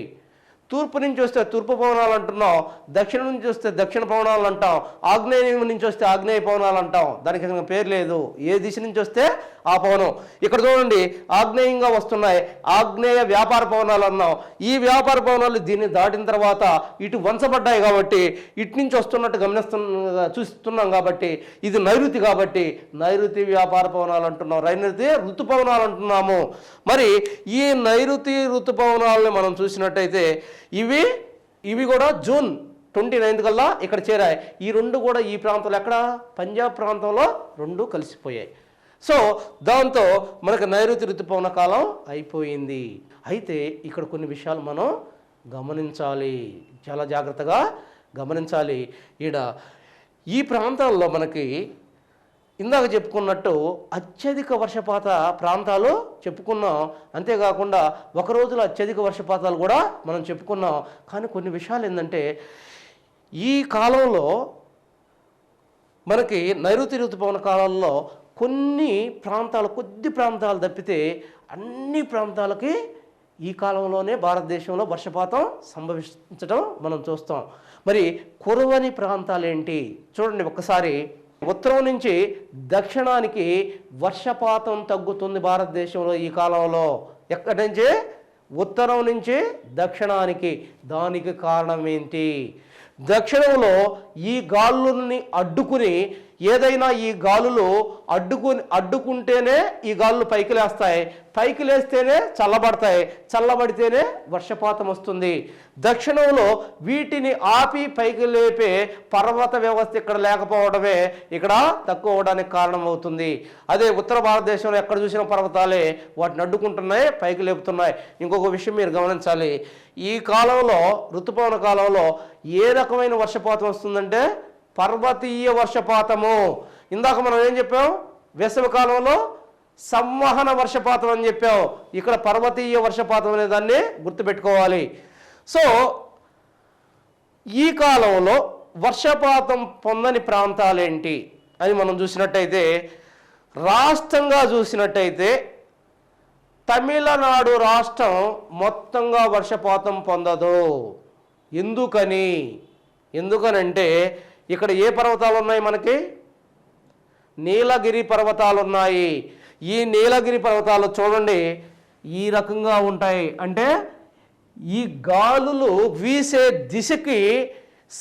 తూర్పు నుంచి వస్తే తూర్పు పవనాలు అంటున్నాం, దక్షిణం నుంచి వస్తే దక్షిణ పవనాలు అంటాం, ఆగ్నేయం నుంచి వస్తే ఆగ్నేయ పవనాలు అంటాం. దానికి అసలు పేరు లేదు. ఏ దిశ నుంచి వస్తే ఆ పవనం. ఇక్కడ చూడండి, ఆగ్నేయంగా వస్తున్నాయి, ఆగ్నేయ వ్యాపార పవనాలు అన్నాం. ఈ వ్యాపార పవనాలు దీన్ని దాటిన తర్వాత ఇటు వంచబడ్డాయి కాబట్టి ఇటు నుంచి వస్తున్నట్టు చూస్తున్నాం కాబట్టి ఇది నైరుతి కాబట్టి నైరుతి వ్యాపార పవనాలు అంటున్నాం, నైరుతి ఋతుపవనాలు అంటున్నాము. మరి ఈ నైరుతి ఋతుపవనాలను మనం చూసినట్టయితే ఇవి కూడా జూన్ 29 కల్లా ఇక్కడ చేరాయి. ఈ రెండు కూడా ఈ ప్రాంతంలో ఎక్కడ పంజాబ్ ప్రాంతంలో రెండు కలిసిపోయాయి. సో దాంతో మనకు నైరుతి ఋతుపవన కాలం అయిపోయింది. అయితే ఇక్కడ కొన్ని విషయాలు మనం గమనించాలి, చాలా జాగ్రత్తగా గమనించాలి. ఈ ప్రాంతాల్లో మనకి ఇందాక చెప్పుకున్నట్టు అత్యధిక వర్షపాత ప్రాంతాలు చెప్పుకున్నాం. అంతేకాకుండా ఒక రోజులో అత్యధిక వర్షపాతాలు కూడా మనం చెప్పుకున్నాం. కానీ కొన్ని విషయాలు ఏంటంటే ఈ కాలంలో మనకి నైరుతి ఋతుపవన కాలంలో కొద్ది ప్రాంతాలు తప్పితే అన్ని ప్రాంతాలకి ఈ కాలంలోనే భారతదేశంలో వర్షపాతం సంభవించడం మనం చూస్తాం. మరి కురవని ప్రాంతాలు ఏంటి చూడండి ఒక్కసారి. ఉత్తరం నుంచి దక్షిణానికి వర్షపాతం తగ్గుతుంది భారతదేశంలో ఈ కాలంలో. ఎక్కడి నుంచి? ఉత్తరం నుంచి దక్షిణానికి. దానికి కారణం ఏంటి? దక్షిణంలో ఈ గాలుల్ని అడ్డుకుని ఏదైనా ఈ గాలులు అడ్డుకుంటేనే ఈ గాలులు పైకి లేస్తాయి, పైకి లేస్తేనే చల్లబడతాయి, చల్లబడితేనే వర్షపాతం వస్తుంది. దక్షిణంలో వీటిని ఆపి పైకి లేపే పర్వత వ్యవస్థ ఇక్కడ లేకపోవడమే ఇక్కడ తక్కువ అవడానికి కారణమవుతుంది. అదే ఉత్తర భారతదేశంలో ఎక్కడ చూసిన పర్వతాలే వాటిని అడ్డుకుంటున్నాయి, పైకి లేపుతున్నాయి. ఇంకొక విషయం మీరు గమనించాలి, ఈ కాలంలో ఋతుపవన కాలంలో ఏ రకమైన వర్షపాతం వస్తుందంటే పర్వతీయ వర్షపాతము. ఇందాక మనం ఏం చెప్పాం? వేసవి కాలంలో సంవహన వర్షపాతం అని చెప్పాం. ఇక్కడ పర్వతీయ వర్షపాతం అనే దాన్ని గుర్తుపెట్టుకోవాలి. సో ఈ కాలంలో వర్షపాతం పొందని ప్రాంతాలేంటి అని మనం చూసినట్టయితే, రాష్ట్రంగా చూసినట్టయితే తమిళనాడు రాష్ట్రం మొత్తంగా వర్షపాతం పొందదు. ఎందుకనంటే ఇక్కడ ఏ పర్వతాలు ఉన్నాయి? మనకి నీలగిరి పర్వతాలు ఉన్నాయి. ఈ నీలగిరి పర్వతాలు చూడండి ఈ రకంగా ఉంటాయి. అంటే ఈ గాలులు వీసే దిశకి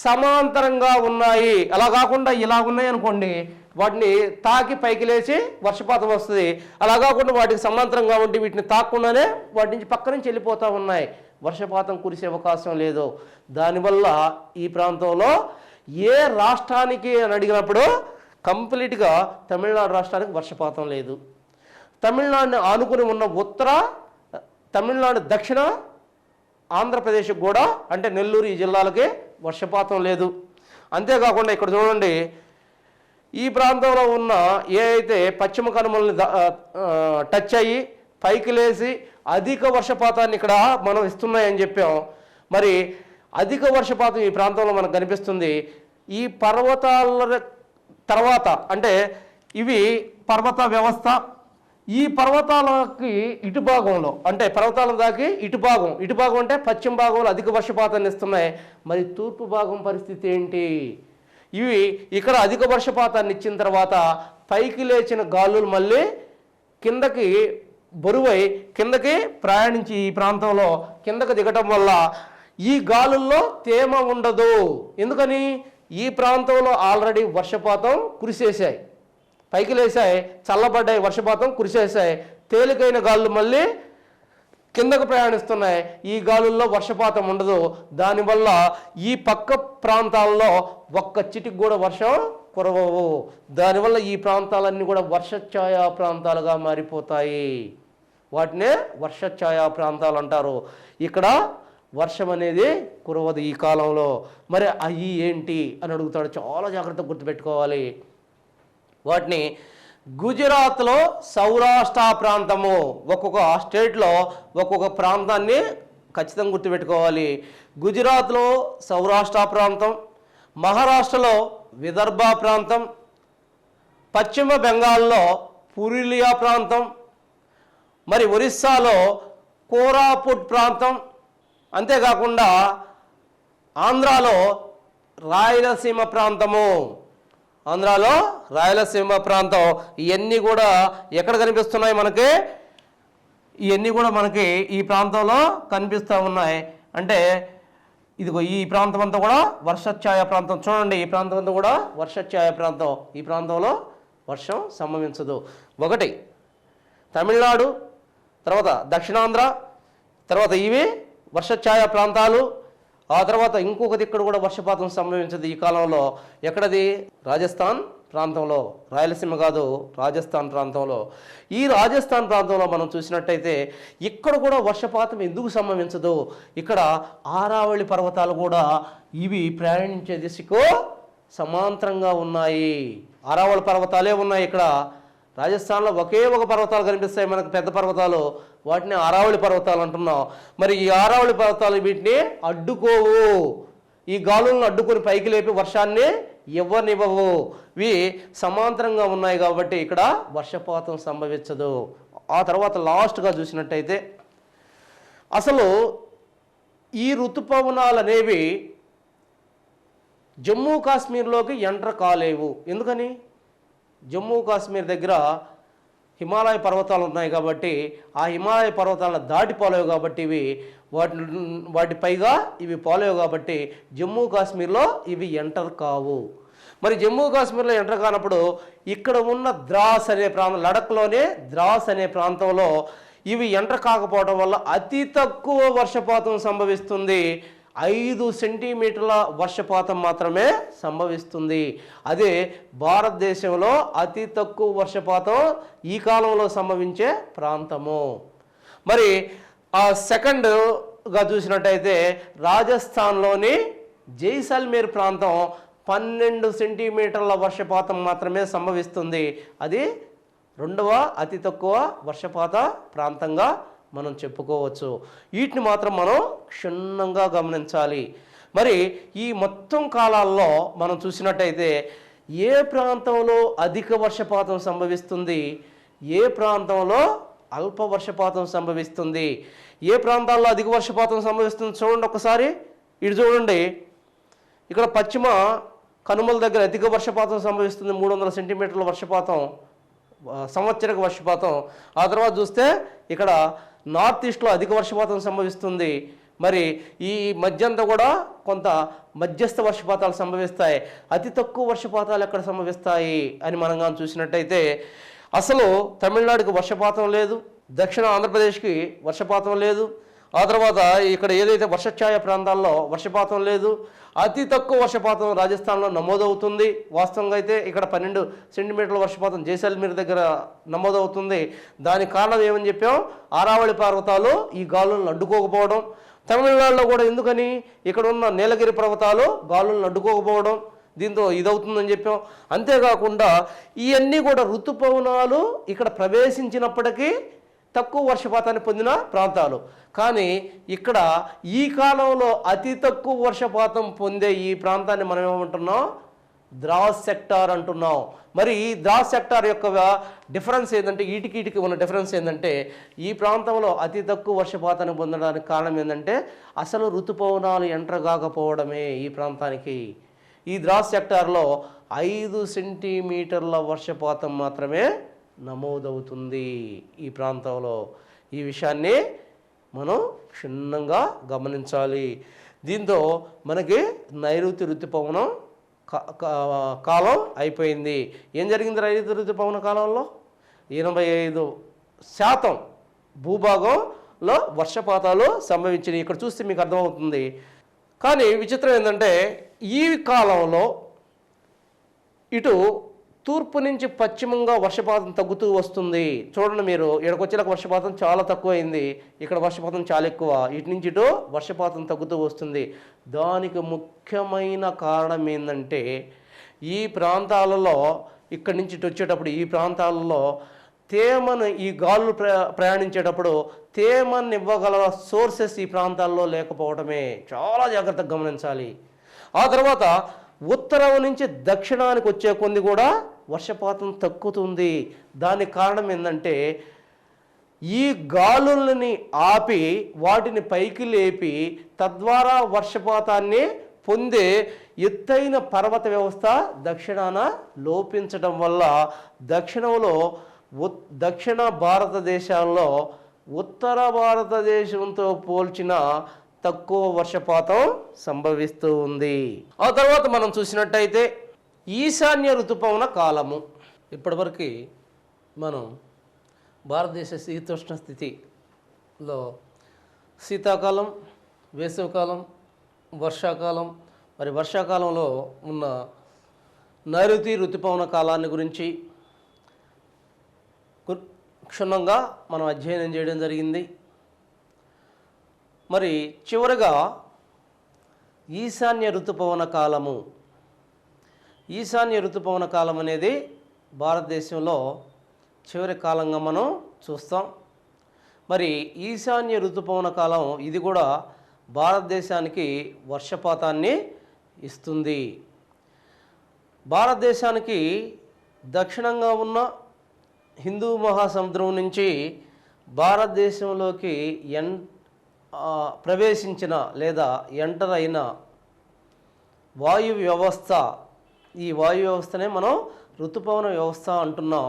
సమాంతరంగా ఉన్నాయి. అలా కాకుండా ఇలా ఉన్నాయి అనుకోండి, వాటిని తాకి పైకి లేచి వర్షపాతం వస్తుంది. అలా కాకుండా వాటికి సమాంతరంగా ఉండి వీటిని తాకకుండానే వాటి నుంచి పక్క నుంచి వెళ్ళిపోతూ ఉన్నాయి, వర్షపాతం కురిసే అవకాశం లేదు. దానివల్ల ఈ ప్రాంతంలో ఏ రాష్ట్రానికి అని అడిగినప్పుడు కంప్లీట్గా తమిళనాడు రాష్ట్రానికి వర్షపాతం లేదు. తమిళనాడుని ఆనుకుని ఉన్న ఉత్తర తమిళనాడు, దక్షిణ ఆంధ్రప్రదేశ్కి కూడా అంటే నెల్లూరు ఈ జిల్లాలకి వర్షపాతం లేదు. అంతేకాకుండా ఇక్కడ చూడండి, ఈ ప్రాంతంలో ఉన్న ఏ అయితే పశ్చిమ కనుమల్ని టచ్ అయ్యి పైకి లేచి అధిక వర్షపాతాన్ని ఇక్కడ మనం ఇస్తున్నాయని చెప్పాం. మరి అధిక వర్షపాతం ఈ ప్రాంతంలో మనకు కనిపిస్తుంది. ఈ పర్వతాల తర్వాత అంటే ఇవి పర్వత వ్యవస్థ. ఈ పర్వతాలకి ఇటు భాగంలో అంటే పర్వతాల దాకి ఇటు భాగం అంటే పశ్చిమ భాగంలో అధిక వర్షపాతాన్ని ఇస్తున్నాయి. మరి తూర్పు భాగం పరిస్థితి ఏంటి? ఇవి ఇక్కడ అధిక వర్షపాతాన్ని ఇచ్చిన తర్వాత పైకి లేచిన గాలులు మళ్ళీ కిందకి బరువై కిందకి ప్రయాణించి ఈ ప్రాంతంలో కిందకి దిగటం వల్ల ఈ గాలుల్లో తేమ ఉండదు. ఎందుకని? ఈ ప్రాంతంలో ఆల్రెడీ వర్షపాతం కురిసేసాయి, పైకి లేసాయి, చల్లబడ్డాయి, వర్షపాతం కురిసేసాయి. తేలికైన గాలులు మళ్ళీ కిందకు ప్రయాణిస్తున్నాయి. ఈ గాలుల్లో వర్షపాతం ఉండదు. దానివల్ల ఈ పక్క ప్రాంతాల్లో ఒక్క చిటికి కూడా వర్షం కురవవు. దానివల్ల ఈ ప్రాంతాలన్నీ కూడా వర్షఛాయా ప్రాంతాలుగా మారిపోతాయి. వాటినే వర్షఛాయా ప్రాంతాలు అంటారు. ఇక్కడ వర్షం అనేది కురవదు ఈ కాలంలో. మరి అవి ఏంటి అని అడుగుతాడు, చాలా జాగ్రత్తగా గుర్తుపెట్టుకోవాలి. వాటిని గుజరాత్లో సౌరాష్ట్ర ప్రాంతము, ఒక్కొక్క స్టేట్లో ఒక్కొక్క ప్రాంతాన్ని ఖచ్చితంగా గుర్తుపెట్టుకోవాలి. గుజరాత్లో సౌరాష్ట్ర ప్రాంతం, మహారాష్ట్రలో విదర్భ ప్రాంతం, పశ్చిమ బెంగాల్లో పురులియా ప్రాంతం, మరి ఒరిస్సాలో కోరాపుట్ ప్రాంతం, అంతేకాకుండా ఆంధ్రాలో రాయలసీమ ప్రాంతము. ఆంధ్రాలో రాయలసీమ ప్రాంతం. ఇవన్నీ కూడా ఎక్కడ కనిపిస్తున్నాయి మనకి? ఇవన్నీ కూడా మనకి ఈ ప్రాంతంలో కనిపిస్తూ ఉన్నాయి. అంటే ఇదిగో ఈ ప్రాంతం అంతా కూడా వర్షఛాయ ప్రాంతం. చూడండి, ఈ ప్రాంతం అంతా కూడా వర్షఛాయ ప్రాంతం. ఈ ప్రాంతంలో వర్షం సంభవించదు. ఒకటి తమిళనాడు, తర్వాత దక్షిణాంధ్ర, తర్వాత ఇవి వర్షఛాయ ప్రాంతాలు. ఆ తర్వాత ఇంకొకటి ఇక్కడ కూడా వర్షపాతం సంభవించదు ఈ కాలంలో. ఎక్కడది? రాజస్థాన్ ప్రాంతంలో. రాయలసీమ కాదు, రాజస్థాన్ ప్రాంతంలో. ఈ రాజస్థాన్ ప్రాంతంలో మనం చూసినట్టయితే ఇక్కడ కూడా వర్షపాతం ఎందుకు సంభవించదు? ఇక్కడ ఆరావళి పర్వతాలు కూడా ఇవి ప్రయాణించే దిశకు సమాంతరంగా ఉన్నాయి. ఆరావళి పర్వతాలే ఉన్నాయి ఇక్కడ. రాజస్థాన్లో ఒకే ఒక పర్వతాలు కనిపిస్తాయి మనకు, పెద్ద పర్వతాలు. వాటిని ఆరావళి పర్వతాలు అంటున్నాం. మరి ఈ ఆరావళి పర్వతాలు వీటిని అడ్డుకోవు. ఈ గాలులను అడ్డుకొని పైకి లేపి వర్షాన్ని ఇవ్వనివ్వవు. ఇవి సమాంతరంగా ఉన్నాయి కాబట్టి ఇక్కడ వర్షపాతం సంభవించదు. ఆ తర్వాత లాస్ట్గా చూసినట్టయితే అసలు ఈ ఋతుపవనాలు అనేవి జమ్మూ కాశ్మీర్లోకి ఎంటర్ కాలేవు. ఎందుకని? జమ్మూ కాశ్మీర్ దగ్గర హిమాలయ పర్వతాలు ఉన్నాయి కాబట్టి ఆ హిమాలయ పర్వతాలను దాటిపోలేవు కాబట్టి ఇవి వాటి పైగా ఇవి పోలేవు కాబట్టి జమ్మూ కాశ్మీర్లో ఇవి ఎంటర్ కావు. మరి జమ్మూ కాశ్మీర్లో ఎంటర్ కానప్పుడు ఇక్కడ ఉన్న ద్రాస్ అనే ప్రాంతం, లడఖ్లోనే ద్రాస్ అనే ప్రాంతంలో ఇవి ఎంటర్ కాకపోవడం వల్ల అతి తక్కువ వర్షపాతం సంభవిస్తుంది. 5 సెంటీమీటర్ల వర్షపాతం మాత్రమే సంభవిస్తుంది. అదే భారతదేశంలో అతి తక్కువ వర్షపాతం ఈ కాలంలో సంభవించే ప్రాంతము. మరి ఆ సెకండ్గా చూసినట్టయితే రాజస్థాన్లోని జైసల్మేర్ ప్రాంతం 12 సెంటీమీటర్ల వర్షపాతం మాత్రమే సంభవిస్తుంది. అది రెండవ అతి తక్కువ వర్షపాత ప్రాంతంగా మనం చెప్పుకోవచ్చు. వీటిని మాత్రం మనం క్షుణ్ణంగా గమనించాలి. మరి ఈ మొత్తం కాలాల్లో మనం చూసినట్టయితే ఏ ప్రాంతంలో అధిక వర్షపాతం సంభవిస్తుంది, ఏ ప్రాంతంలో అల్ప వర్షపాతం సంభవిస్తుంది, ఏ ప్రాంతాల్లో అధిక వర్షపాతం సంభవిస్తుంది చూడండి ఒకసారి. ఇటు చూడండి, ఇక్కడ పశ్చిమ కనుమల దగ్గర అధిక వర్షపాతం సంభవిస్తుంది, 300 సెంటీమీటర్ల వర్షపాతం, సంవత్సరిక వర్షపాతం. ఆ తర్వాత చూస్తే ఇక్కడ నార్త్ ఈస్ట్లో అధిక వర్షపాతం సంభవిస్తుంది. మరి ఈ మధ్యంతా కూడా కొంత మధ్యస్థ వర్షపాతాలు సంభవిస్తాయి. అతి తక్కువ వర్షపాతాలు ఎక్కడ సంభవిస్తాయి అని మనం కానీ చూసినట్టయితే అసలు తమిళనాడుకి వర్షపాతం లేదు, దక్షిణ ఆంధ్రప్రదేశ్కి వర్షపాతం లేదు. ఆ తర్వాత ఇక్కడ ఏదైతే వర్షఛాయ ప్రాంతాల్లో వర్షపాతం లేదు. అతి తక్కువ వర్షపాతం రాజస్థాన్లో నమోదవుతుంది. వాస్తవంగా అయితే ఇక్కడ 12 సెంటీమీటర్ల వర్షపాతం జైసల్మేర్ దగ్గర నమోదవుతుంది. దానికి కారణం ఏమని చెప్పాం? ఆరావళి పర్వతాలు ఈ గాలులను అడ్డుకోకపోవడం. తమిళనాడులో కూడా ఎందుకని? ఇక్కడ ఉన్న నీలగిరి పర్వతాలు గాలులను అడ్డుకోకపోవడం, దీంతో ఇదవుతుందని చెప్పాం. అంతేకాకుండా ఇవన్నీ కూడా ఋతుపవనాలు ఇక్కడ ప్రవేశించినప్పటికీ తక్కువ వర్షపాతాన్ని పొందిన ప్రాంతాలు. కానీ ఇక్కడ ఈ కాలంలో అతి తక్కువ వర్షపాతం పొందే ఈ ప్రాంతాన్ని మనం ఏమంటున్నాం? ద్రాస్ సెక్టార్ అంటున్నాం. మరి ఈ ద్రాస్ సెక్టార్ యొక్క డిఫరెన్స్ ఏంటంటే, ఈటికి ఉన్న డిఫరెన్స్ ఏంటంటే, ఈ ప్రాంతంలో అతి తక్కువ వర్షపాతాన్ని పొందడానికి కారణం ఏంటంటే అసలు ఋతుపవనాలు ఎంటర్ కాకపోవడమే ఈ ప్రాంతానికి. ఈ ద్రాస్ సెక్టార్లో 5 సెంటీమీటర్ల వర్షపాతం మాత్రమే నమోదవుతుంది ఈ ప్రాంతంలో. ఈ విషయాన్ని మనం క్షుణ్ణంగా గమనించాలి. దీంతో మనకి నైరుతి ఋతుపవనం కాలం అయిపోయింది. ఏం జరిగింది నైరుతి ఋతుపవన కాలంలో? 85% భూభాగంలో వర్షపాతాలు సంభవించినాయి. ఇక్కడ చూస్తే మీకు అర్థమవుతుంది. కానీ విచిత్రం ఏంటంటే ఈ కాలంలో ఇటు తూర్పు నుంచి పశ్చిమంగా వర్షపాతం తగ్గుతూ వస్తుంది. చూడండి మీరు, ఇక్కడికి వచ్చేలాక వర్షపాతం చాలా తక్కువైంది, ఇక్కడ వర్షపాతం చాలా ఎక్కువ. ఇటు నుంచి ఇటు వర్షపాతం తగ్గుతూ వస్తుంది. దానికి ముఖ్యమైన కారణం ఏంటంటే ఈ ప్రాంతాలలో ఇక్కడి నుంచి ఇటు వచ్చేటప్పుడు ఈ ప్రాంతాలలో తేమను ఈ గాలులు ప్రయాణించేటప్పుడు తేమను ఇవ్వగల సోర్సెస్ ఈ ప్రాంతాల్లో లేకపోవడమే చాలా జాగ్రత్తగా గమనించాలి. ఆ తర్వాత ఉత్తరం నుంచి దక్షిణానికి వచ్చే కొద్ది కూడా వర్షపాతం తగ్గుతుంది. దానికి కారణం ఏంటంటే ఈ గాలుల్ని ఆపి వాటిని పైకి లేపి తద్వారా వర్షపాతాన్ని పొందే ఎత్తైన పర్వత వ్యవస్థ దక్షిణాన లోపించడం వల్ల దక్షిణ భారతదేశంలో ఉత్తర భారతదేశంతో పోల్చిన తక్కువ వర్షపాతం సంభవిస్తూ ఉంది. ఆ తర్వాత మనం చూసినట్టయితే ఈశాన్య ఋతుపవన కాలము. ఇప్పటివరకు మనం భారతదేశ శీతోష్ణ స్థితిలో శీతాకాలం, వేసవికాలం, వర్షాకాలం, మరి వర్షాకాలంలో ఉన్న నైరుతి ఋతుపవన కాలాన్ని గురించి క్షుణ్ణంగా మనం అధ్యయనం చేయడం జరిగింది. మరి చివరగా ఈశాన్య ఋతుపవన కాలము. ఈశాన్య ఋతుపవన కాలం అనేది భారతదేశంలో చివరి కాలంగా మనం చూస్తాం. మరి ఈశాన్య ఋతుపవన కాలం ఇది కూడా భారతదేశానికి వర్షపాతాన్ని ఇస్తుంది. భారతదేశానికి దక్షిణంగా ఉన్న హిందూ మహాసముద్రం నుంచి భారతదేశంలోకి ప్రవేశించిన లేదా ఎంటర్ అయిన వాయు వ్యవస్థ, ఈ వాయు వ్యవస్థనే మనం ఋతుపవన వ్యవస్థ అంటున్నాం.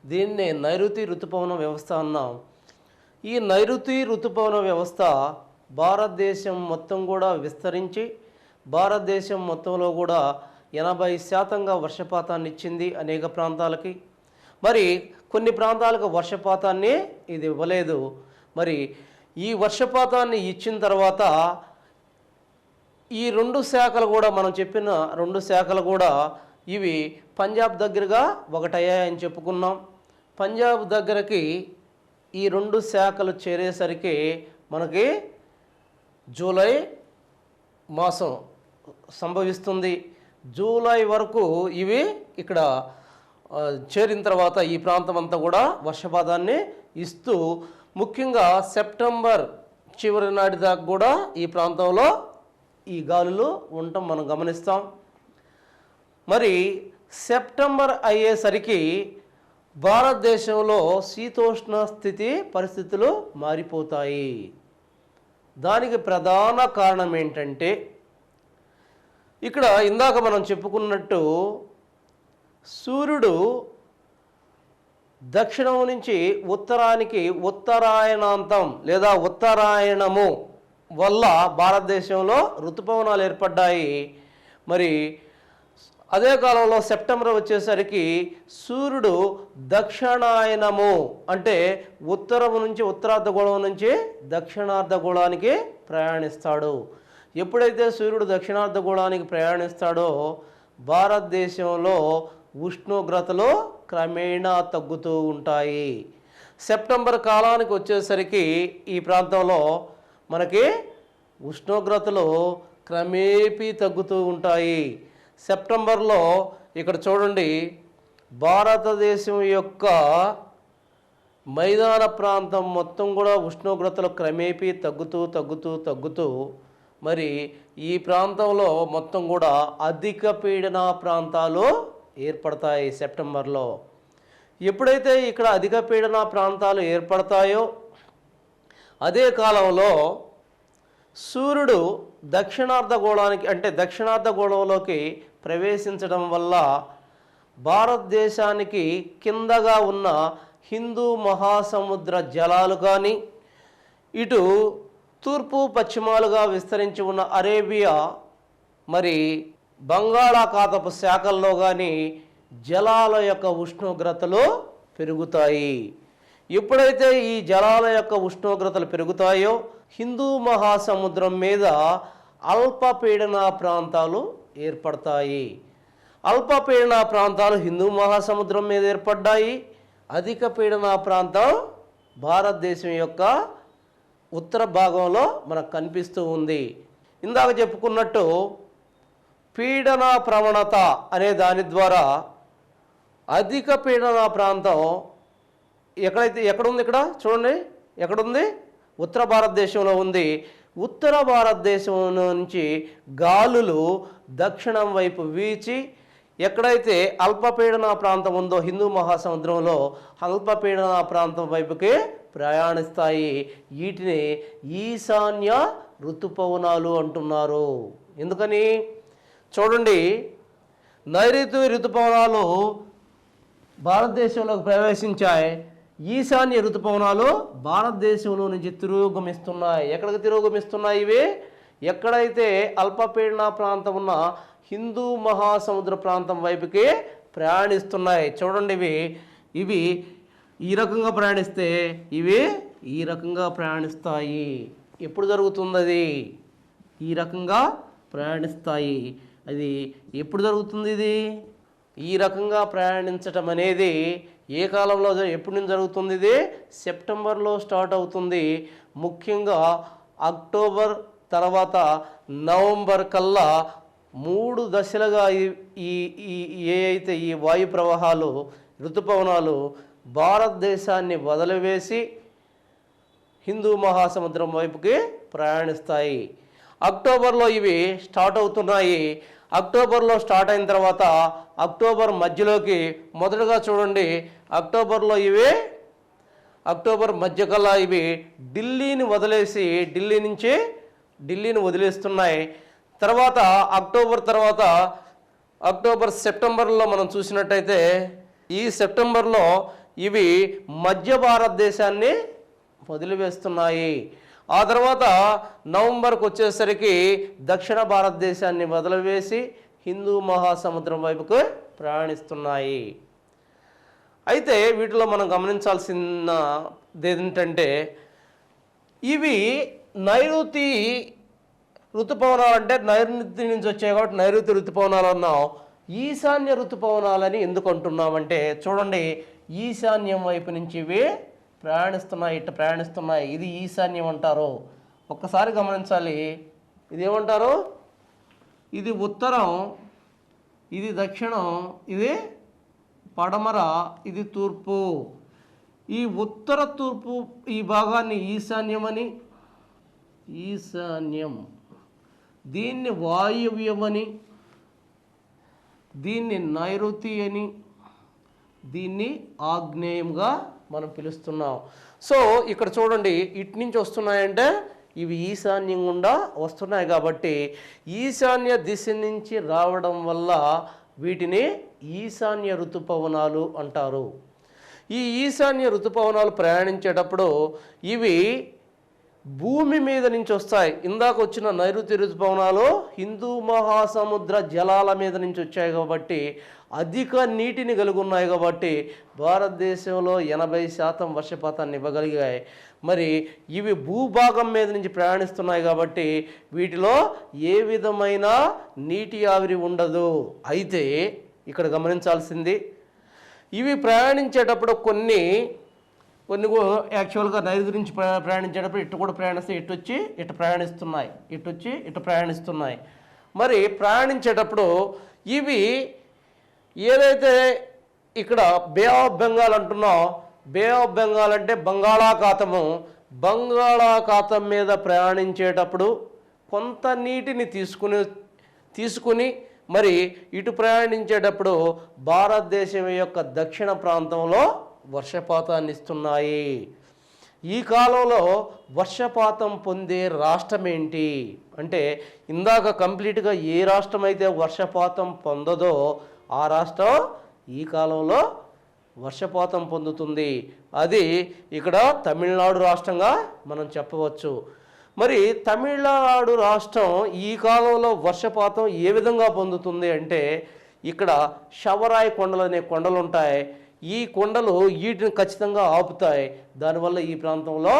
దీన్నే నైరుతి ఋతుపవన వ్యవస్థ అన్నాం. ఈ నైరుతి ఋతుపవన వ్యవస్థ భారతదేశం మొత్తం కూడా విస్తరించి భారతదేశం మొత్తంలో కూడా 80% వర్షపాతాన్ని ఇచ్చింది అనేక ప్రాంతాలకి. మరి కొన్ని ప్రాంతాలకు వర్షపాతాన్ని ఇది ఇవ్వలేదు. మరి ఈ వర్షపాతాన్ని ఇచ్చిన తర్వాత ఈ రెండు శాఖలు కూడా మనం చెప్పిన రెండు శాఖలు కూడా ఇవి పంజాబ్ దగ్గరగా ఒకటయ్యాయని చెప్పుకున్నాం. పంజాబ్ దగ్గరకి ఈ రెండు శాఖలు చేరేసరికి మనకి జూలై మాసం సంభవిస్తుంది. జూలై వరకు ఇవి ఇక్కడ చేరిన తర్వాత ఈ ప్రాంతం అంతా కూడా వర్షపాతాన్ని ఇస్తూ ముఖ్యంగా సెప్టెంబర్ చివరి నాటి దాకా కూడా ఈ ప్రాంతంలో ఈ గాలులు ఉండటం మనం గమనిస్తాం. మరి సెప్టెంబర్ అయ్యేసరికి భారతదేశంలో శీతోష్ణ స్థితి పరిస్థితులు మారిపోతాయి. దానికి ప్రధాన కారణం ఏంటంటే ఇక్కడ ఇందాక మనం చెప్పుకున్నట్టు సూర్యుడు దక్షిణం నుంచి ఉత్తరానికి ఉత్తరాయణాంతం లేదా ఉత్తరాయణము వల్ల భారతదేశంలో ఋతుపవనాలు ఏర్పడ్డాయి. మరి అదే కాలంలో సెప్టెంబర్ వచ్చేసరికి సూర్యుడు దక్షిణాయనము అంటే ఉత్తరము నుంచి ఉత్తరార్ధగోళం నుంచి దక్షిణార్ధగోళానికి ప్రయాణిస్తాడు. ఎప్పుడైతే సూర్యుడు దక్షిణార్ధగోళానికి ప్రయాణిస్తాడో భారతదేశంలో ఉష్ణోగ్రతలు క్రమేణా తగ్గుతూ ఉంటాయి. సెప్టెంబర్ కాలానికి వచ్చేసరికి ఈ ప్రాంతంలో మనకి ఉష్ణోగ్రతలు క్రమేపీ తగ్గుతూ ఉంటాయి. సెప్టెంబర్లో ఇక్కడ చూడండి, భారతదేశం యొక్క మైదాన ప్రాంతం మొత్తం కూడా ఉష్ణోగ్రతలు క్రమేపీ తగ్గుతూ మరి ఈ ప్రాంతంలో మొత్తం కూడా అధిక పీడన ప్రాంతాలు ఏర్పడతాయి సెప్టెంబర్లో. ఎప్పుడైతే ఇక్కడ అధిక పీడన ప్రాంతాలు ఏర్పడతాయో అదే కాలంలో సూర్యుడు దక్షిణార్ధగోళానికి అంటే దక్షిణార్ధగోళంలోకి ప్రవేశించడం వల్ల భారతదేశానికి కిందగా ఉన్న హిందూ మహాసముద్ర జలాలు కానీ ఇటు తూర్పు పశ్చిమాలుగా విస్తరించి ఉన్న అరేబియా మరి బంగాళాఖాతపు శాఖల్లో కానీ జలాల యొక్క ఉష్ణోగ్రతలు పెరుగుతాయి. ఎప్పుడైతే ఈ జలాల యొక్క ఉష్ణోగ్రతలు పెరుగుతాయో హిందూ మహాసముద్రం మీద అల్పపీడన ప్రాంతాలు ఏర్పడతాయి. అల్పపీడన ప్రాంతాలు హిందూ మహాసముద్రం మీద ఏర్పడ్డాయి. అధిక పీడన ప్రాంతం భారతదేశం యొక్క ఉత్తర భాగంలో మనకు కనిపిస్తూ ఉంది. ఇందాక చెప్పుకున్నట్టు పీడన ప్రవణత అనే దాని ద్వారా అధిక పీడన ప్రాంతం ఎక్కడుంది ఇక్కడ చూడండి, ఎక్కడుంది? ఉత్తర భారతదేశంలో ఉంది. ఉత్తర భారతదేశం నుంచి గాలులు దక్షిణం వైపు వీచి ఎక్కడైతే అల్పపీడన ప్రాంతం ఉందో హిందూ మహాసముద్రంలో అల్పపీడన ప్రాంతం వైపుకి ప్రయాణిస్తాయి. వీటిని ఈశాన్య ఋతుపవనాలు అంటున్నారు. ఎందుకని? చూడండి, నైరుతి ఋతుపవనాలు భారతదేశంలోకి ప్రవేశించాయి. ఈశాన్య ఋతుపవనాలు భారతదేశంలో నుంచి తిరోగమిస్తున్నాయి. ఎక్కడికి తిరోగమిస్తున్నాయి ఇవి? ఎక్కడైతే అల్పపీడన ప్రాంతం ఉన్న హిందూ మహాసముద్ర ప్రాంతం వైపుకి ప్రయాణిస్తున్నాయి. చూడండి, ఇవి ఈ రకంగా ప్రయాణిస్తే ఇవి ఈ రకంగా ప్రయాణిస్తాయి. ఎప్పుడు జరుగుతుంది అది? ఈ రకంగా ప్రయాణిస్తాయి. అది ఎప్పుడు జరుగుతుంది? ఇది ఈ రకంగా ప్రయాణించటం అనేది ఏ కాలంలో ఎప్పటి నుంచి జరుగుతుంది? ఇది సెప్టెంబర్లో స్టార్ట్ అవుతుంది. ముఖ్యంగా అక్టోబర్ తర్వాత నవంబర్ కల్లా 3 దశలుగా అయితే ఈ వాయు ప్రవాహాలు ఋతుపవనాలు భారతదేశాన్ని వదిలివేసి హిందూ మహాసముద్రం వైపుకి ప్రయాణిస్తాయి. అక్టోబర్లో ఇవి స్టార్ట్ అవుతున్నాయి. అక్టోబర్లో స్టార్ట్ అయిన తర్వాత అక్టోబర్ మధ్యలోకి మొదటగా చూడండి, అక్టోబర్ మధ్యకల్లా ఇవి ఢిల్లీని వదిలేస్తున్నాయి. తర్వాత అక్టోబర్ సెప్టెంబర్లో మనం చూసినట్టయితే ఈ సెప్టెంబర్లో ఇవి మధ్య భారతదేశాన్ని వదిలివేస్తున్నాయి. ఆ తర్వాత నవంబర్కి వచ్చేసరికి దక్షిణ భారతదేశాన్ని వదిలివేసి హిందూ మహాసముద్రం వైపుకు ప్రయాణిస్తున్నాయి. అయితే వీటిలో మనం గమనించాల్సినది ఏంటంటే ఇవి నైరుతి ఋతుపవనాలు అంటే నైరుతి నుంచి వచ్చాయి కాబట్టి నైరుతి ఋతుపవనాలు అన్నాం. ఈశాన్య ఋతుపవనాలని ఎందుకు అంటున్నామంటే చూడండి, ఈశాన్యం వైపు నుంచి ఇవి ప్రయాణిస్తున్నాయి. ఇది ఈశాన్యం అంటారు. ఒక్కసారి గమనించాలి, ఇది ఏమంటారు? ఇది ఉత్తరం, ఇది దక్షిణం, ఇది పడమర, ఇది తూర్పు. ఈ ఉత్తర తూర్పు ఈ భాగాన్ని ఈశాన్యం, దీన్ని వాయువ్యమని, దీన్ని నైరుతి అని, దీన్ని ఆగ్నేయంగా మనం పిలుస్తున్నాం. సో ఇక్కడ చూడండి, ఇటు నుంచి వస్తున్నాయంటే ఇవి ఈశాన్యం గుండా వస్తున్నాయి కాబట్టి ఈశాన్య దిశ నుంచి రావడం వల్ల వీటిని ఈశాన్య ఋతుపవనాలు అంటారు. ఈ ఈశాన్య ఋతుపవనాలు ప్రయాణించేటప్పుడు ఇవి భూమి మీద నుంచి వస్తాయి. ఇందాక వచ్చిన నైరుతి ఋతుపవనాలు హిందూ మహాసముద్ర జలాల మీద నుంచి వచ్చాయి కాబట్టి అధిక నీటిని కలిగి ఉన్నాయి కాబట్టి భారతదేశంలో 80% వర్షపాతాన్ని ఇవ్వగలిగాయి. మరి ఇవి భూభాగం మీద నుంచి ప్రయాణిస్తున్నాయి కాబట్టి వీటిలో ఏ విధమైన నీటి ఆవిరి ఉండదు. అయితే ఇక్కడ గమనించాల్సింది, ఇవి ప్రయాణించేటప్పుడు కొన్ని యాక్చువల్గా నైరుతి నుంచి ప్రయాణించేటప్పుడు ఇటు కూడా ప్రయాణిస్తాయి, ఇటు ప్రయాణిస్తున్నాయి. మరి ప్రయాణించేటప్పుడు ఇవి ఏదైతే ఇక్కడ బే ఆఫ్ బెంగాల్ అంటున్నాం, బే ఆఫ్ బెంగాల్ అంటే బంగాళాఖాతం మీద ప్రయాణించేటప్పుడు కొంత నీటిని తీసుకుని మరి ఇటు ప్రయాణించేటప్పుడు భారతదేశం యొక్క దక్షిణ ప్రాంతంలో వర్షపాతాన్ని ఇస్తున్నాయి. ఈ కాలంలో వర్షపాతం పొందే రాష్ట్రం ఏంటి అంటే ఇందాక కంప్లీట్గా ఏ రాష్ట్రం అయితే వర్షపాతం పొందదో ఆ రాష్ట్రం ఈ కాలంలో వర్షపాతం పొందుతుంది. అది ఇక్కడ తమిళనాడు రాష్ట్రంగా మనం చెప్పవచ్చు. మరి తమిళనాడు రాష్ట్రం ఈ కాలంలో వర్షపాతం ఏ విధంగా పొందుతుంది అంటే ఇక్కడ శవరాయి కొండలు అనే కొండలు ఉంటాయి. ఈ కొండలు వీటిని ఖచ్చితంగా ఆపుతాయి. దానివల్ల ఈ ప్రాంతంలో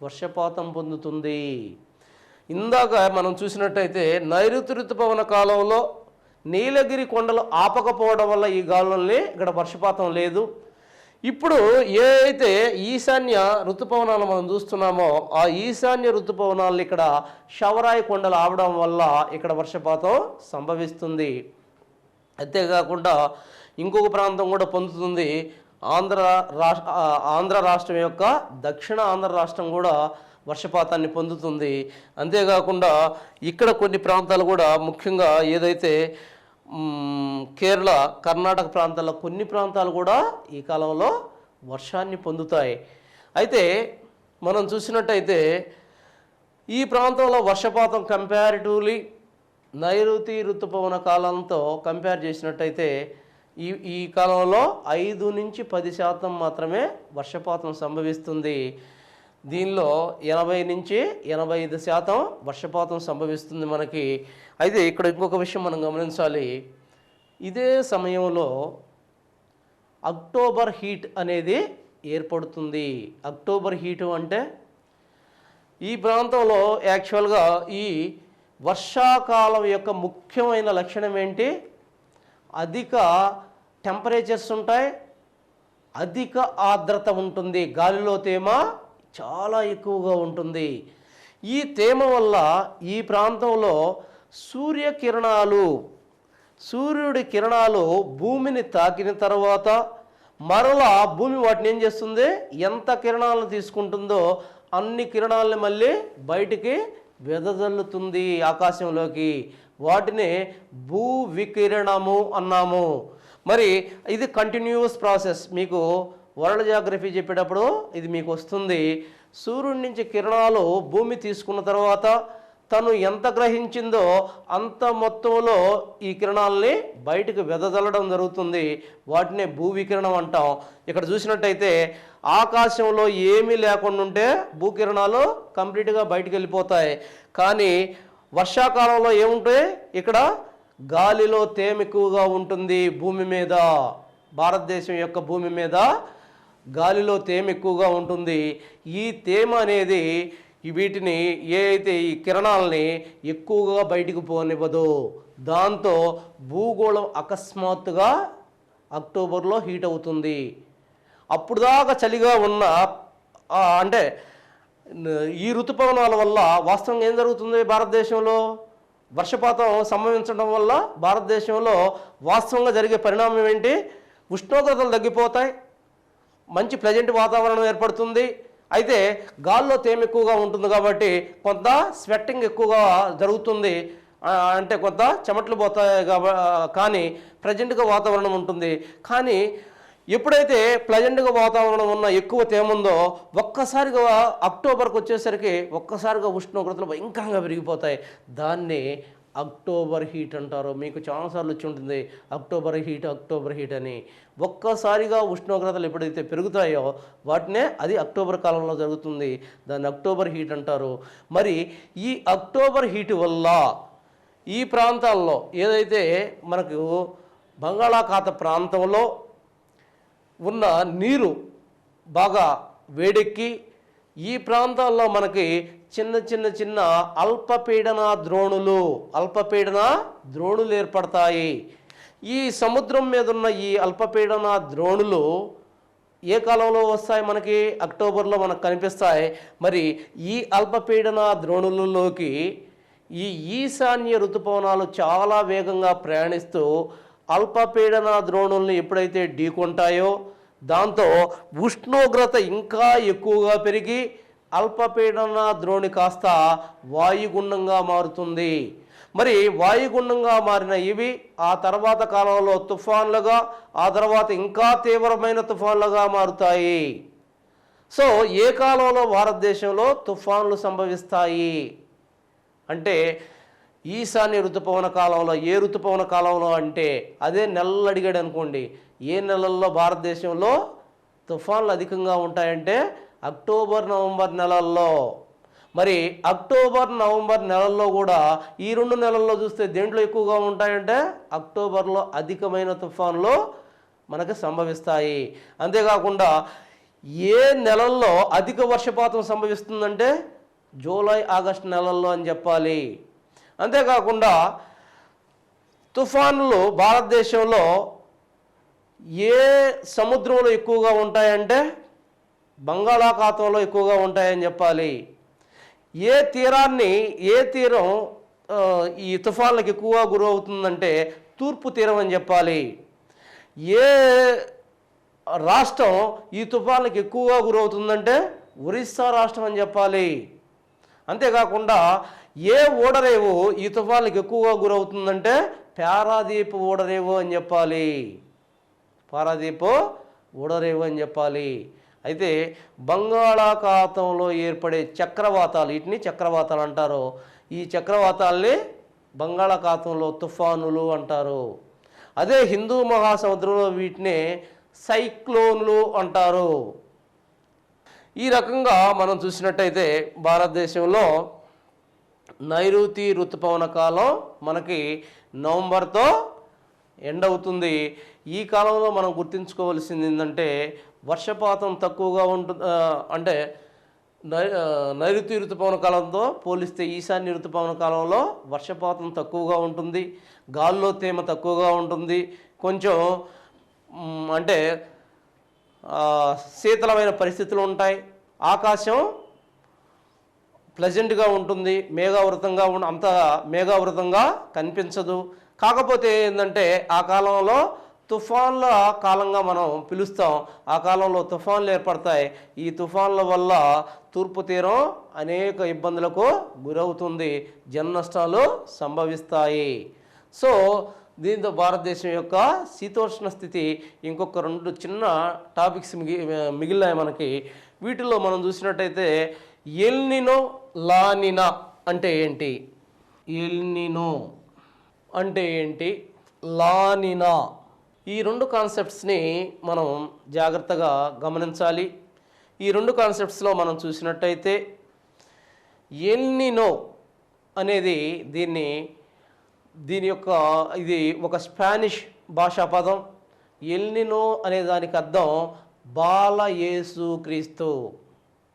వర్షపాతం పొందుతుంది. ఇందాక మనం చూసినట్టయితే నైరుతి ఋతుపవన కాలంలో నీలగిరి కొండలు ఆపకపోవడం వల్ల ఈ గాలుల్ని ఇక్కడ వర్షపాతం లేదు. ఇప్పుడు ఏ అయితే ఈశాన్య ఋతుపవనాలు మనం చూస్తున్నామో ఆ ఈశాన్య ఋతుపవనాలు ఇక్కడ శవరాయి కొండలు ఆవడం వల్ల ఇక్కడ వర్షపాతం సంభవిస్తుంది. అంతేకాకుండా ఇంకొక ప్రాంతం కూడా పొందుతుంది. ఆంధ్ర ఆంధ్ర రాష్ట్రం యొక్క దక్షిణ ఆంధ్ర రాష్ట్రం కూడా వర్షపాతాన్ని పొందుతుంది. అంతేకాకుండా ఇక్కడ కొన్ని ప్రాంతాలు కూడా ముఖ్యంగా ఏదైతే కేరళ, కర్ణాటక ప్రాంతాల్లో కొన్ని ప్రాంతాలు కూడా ఈ కాలంలో వర్షాన్ని పొందుతాయి. అయితే మనం చూసినట్టయితే ఈ ప్రాంతంలో వర్షపాతం కంపారిటివ్లీ నైరుతి ఋతుపవన కాలంతో కంపేర్ చేసినట్టయితే ఈ కాలంలో 5 నుంచి 10% మాత్రమే వర్షపాతం సంభవిస్తుంది. దీనిలో 80 నుంచి 85% వర్షపాతం సంభవిస్తుంది మనకి. అయితే ఇక్కడ ఇంకొక విషయం మనం గమనించాలి. ఇదే సమయంలో అక్టోబర్ హీట్ అనేది ఏర్పడుతుంది. అక్టోబర్ హీటు అంటే ఈ ప్రాంతంలో యాక్చువల్గా ఈ వర్షాకాలం యొక్క ముఖ్యమైన లక్షణం ఏంటి? అధిక టెంపరేచర్స్ ఉంటాయి, అధిక ఆర్ద్రత ఉంటుంది, గాలిలో తేమ చాలా ఎక్కువగా ఉంటుంది. ఈ తేమ వల్ల ఈ ప్రాంతంలో సూర్యుడి కిరణాలు భూమిని తాకిన తర్వాత మరలా భూమి వాటిని ఏం చేస్తుంది? ఎంత కిరణాలను తీసుకుంటుందో అన్ని కిరణాలని మళ్ళీ బయటికి వెదజల్లుతుంది ఆకాశంలోకి. వాటిని భూ వికిరణము అన్నాము. మరి ఇది కంటిన్యూస్ ప్రాసెస్. మీకు వరల్డ్ జాగ్రఫీ చెప్పేటప్పుడు ఇది మీకు వస్తుంది. సూర్యుడి నుంచి కిరణాలు భూమి తీసుకున్న తర్వాత తను ఎంత గ్రహించిందో అంత మొత్తంలో ఈ కిరణాలని బయటకు వెదజల్లడం జరుగుతుంది. వాటినే భూ వికిరణం అంటాం. ఇక్కడ చూసినట్టయితే ఆకాశంలో ఏమీ లేకుండా ఉంటే భూకిరణాలు కంప్లీట్గా బయటకు వెళ్ళిపోతాయి. కానీ వర్షాకాలంలో ఏముంటాయి? ఇక్కడ గాలిలో తేమ ఎక్కువగా ఉంటుంది. భూమి మీద, భారతదేశం యొక్క భూమి మీద గాలిలో తేమ ఎక్కువగా ఉంటుంది. ఈ తేమ అనేది వీటిని అయితే ఈ కిరణాలని ఎక్కువగా బయటికి పోనివ్వదు. దాంతో భూగోళం అకస్మాత్తుగా అక్టోబర్లో హీట్ అవుతుంది. అప్పుడు దాకా చలిగా ఉన్న అంటే ఈ ఋతుపవనాల వల్ల వాస్తవంగా ఏం జరుగుతుంది? భారతదేశంలో వర్షపాతం సంభవించడం వల్ల భారతదేశంలో వాస్తవంగా జరిగే పరిణామం ఏంటి? ఉష్ణోగ్రతలు తగ్గిపోతాయి, మంచి ప్లెజెంట్ వాతావరణం ఏర్పడుతుంది. అయితే గాల్లో తేమ ఎక్కువగా ఉంటుంది కాబట్టి కొంత స్వెట్టింగ్ ఎక్కువగా జరుగుతుంది, అంటే కొంత చెమటలు పోతాయి కానీ ప్లెజెంట్గా వాతావరణం ఉంటుంది. కానీ ఎప్పుడైతే ప్లెజెంట్గా వాతావరణం ఉన్న ఎక్కువ తేమ ఉందో ఒక్కసారిగా అక్టోబర్కి వచ్చేసరికి ఒక్కసారిగా ఉష్ణోగ్రతలు భయంకరంగా పెరిగిపోతాయి. దాన్ని అక్టోబర్ హీట్ అంటారు. మీకు చాలాసార్లు వచ్చి ఉంటుంది అక్టోబర్ హీట్ అని. ఒక్కసారిగా ఉష్ణోగ్రతలు ఎప్పుడైతే పెరుగుతాయో వాటినే అది అక్టోబర్ కాలంలో జరుగుతుంది. దాన్ని అక్టోబర్ హీట్ అంటారు. మరి ఈ అక్టోబర్ హీట్ వల్ల ఈ ప్రాంతాల్లో ఏదైతే మనకు బంగాళాఖాత ప్రాంతంలో ఉన్న నీరు బాగా వేడెక్కి ఈ ప్రాంతాల్లో మనకి చిన్న అల్పపీడన ద్రోణులు ఏర్పడతాయి. ఈ సముద్రం మీద ఉన్న ఈ అల్పపీడన ద్రోణులు ఏ కాలంలో వస్తాయి? మనకి అక్టోబర్లో మనకు కనిపిస్తాయి. మరి ఈ అల్పపీడన ద్రోణులలోకి ఈ ఈశాన్య ఋతుపవనాలు చాలా వేగంగా ప్రయాణిస్తూ అల్పపీడన ద్రోణుల్ని ఎప్పుడైతే ఢీకొంటాయో దాంతో ఉష్ణోగ్రత ఇంకా ఎక్కువగా పెరిగి అల్పపీడన ద్రోణి కాస్త వాయుగుండంగా మారుతుంది. మరి వాయుగుండంగా మారిన ఇవి ఆ తర్వాత కాలంలో తుఫాన్లుగా, ఆ తర్వాత ఇంకా తీవ్రమైన తుఫాన్లుగా మారుతాయి. సో ఏ కాలంలో భారతదేశంలో తుఫాన్లు సంభవిస్తాయి అంటే ఈశాన్య ఋతుపవన కాలంలో. ఏ ఋతుపవన కాలంలో అంటే అదే నెలలు అడిగాడు అనుకోండి. ఏ నెలల్లో భారతదేశంలో తుఫాన్లు అధికంగా ఉంటాయంటే అక్టోబర్ నవంబర్ నెలల్లో. మరి అక్టోబర్ నవంబర్ నెలల్లో కూడా ఈ 2 నెలల్లో చూస్తే దేంట్లో ఎక్కువగా ఉంటాయంటే అక్టోబర్లో అధికమైన తుఫాన్లు మనకు సంభవిస్తాయి. అంతేకాకుండా ఏ నెలల్లో అధిక వర్షపాతం సంభవిస్తుందంటే జూలై ఆగస్టు నెలల్లో అని చెప్పాలి. అంతేకాకుండా తుఫానులు భారతదేశంలో ఏ సముద్రంలో ఎక్కువగా ఉంటాయంటే బంగాళాఖాతంలో ఎక్కువగా ఉంటాయని చెప్పాలి. ఏ తీరం ఈ తుఫాన్లకు ఎక్కువగా గురవుతుందంటే తూర్పు తీరం అని చెప్పాలి. ఏ రాష్ట్రం ఈ తుఫాన్లకు ఎక్కువగా గురవుతుందంటే ఒరిస్సా రాష్ట్రం అని చెప్పాలి. అంతేకాకుండా ఏ ఓడరేవు ఈ తుఫాన్లకు ఎక్కువగా గురవుతుందంటే పారాదీప్ ఓడరేవు అని చెప్పాలి. పారాదీప్ ఓడరేవు అని చెప్పాలి. అయితే బంగాళాఖాతంలో ఏర్పడే చక్రవాతాలు, వీటిని చక్రవాతాలు అంటారు. ఈ చక్రవాతాల్ని బంగాళాఖాతంలో తుఫానులు అంటారు. అదే హిందూ మహాసముద్రంలో వీటిని సైక్లోన్లు అంటారు. ఈ రకంగా మనం చూసినట్టయితే భారతదేశంలో నైరుతి ఋతుపవన కాలం మనకి నవంబర్తో ఎండ్ అవుతుంది. ఈ కాలంలో మనం గుర్తుంచుకోవాల్సింది ఏంటంటే వర్షపాతం తక్కువగా ఉంటుంది. అంటే నైరుతి ఋతుపవన కాలంతో పోలిస్తే ఈశాన్య ఋతుపవన కాలంలో వర్షపాతం తక్కువగా ఉంటుంది, గాల్లో తేమ తక్కువగా ఉంటుంది, కొంచెం అంటే శీతలమైన పరిస్థితులు ఉంటాయి, ఆకాశం ప్లెజెంట్గా ఉంటుంది, మేఘావృతంగా అంత మేఘావృతంగా కనిపించదు. కాకపోతే ఏంటంటే ఆ కాలంలో తుఫాన్ల కాలంగా మనం పిలుస్తాం. ఆ కాలంలో తుఫాన్లు ఏర్పడతాయి. ఈ తుఫాన్ల వల్ల తూర్పు తీరం అనేక ఇబ్బందులకు గురవుతుంది, జన నష్టాలు సంభవిస్తాయి. సో దీంతో భారతదేశం యొక్క శీతోష్ణ స్థితి ఇంకొక 2 చిన్న టాపిక్స్ మిగిలినాయి మనకి. వీటిల్లో మనం చూసినట్టయితే ఎల్నినో లానినా అంటే ఏంటి, ఎల్నినో అంటే ఏంటి, లానినా, ఈ 2 కాన్సెప్ట్స్ని మనం జాగ్రత్తగా గమనించాలి. ఈ 2 కాన్సెప్ట్స్లో మనం చూసినట్టయితే ఎల్నినో అనేది దీని యొక్క ఇది ఒక స్పానిష్ భాషా పదం. ఎల్నినో అనే దానికి అర్థం బాల యేసుక్రీస్తు.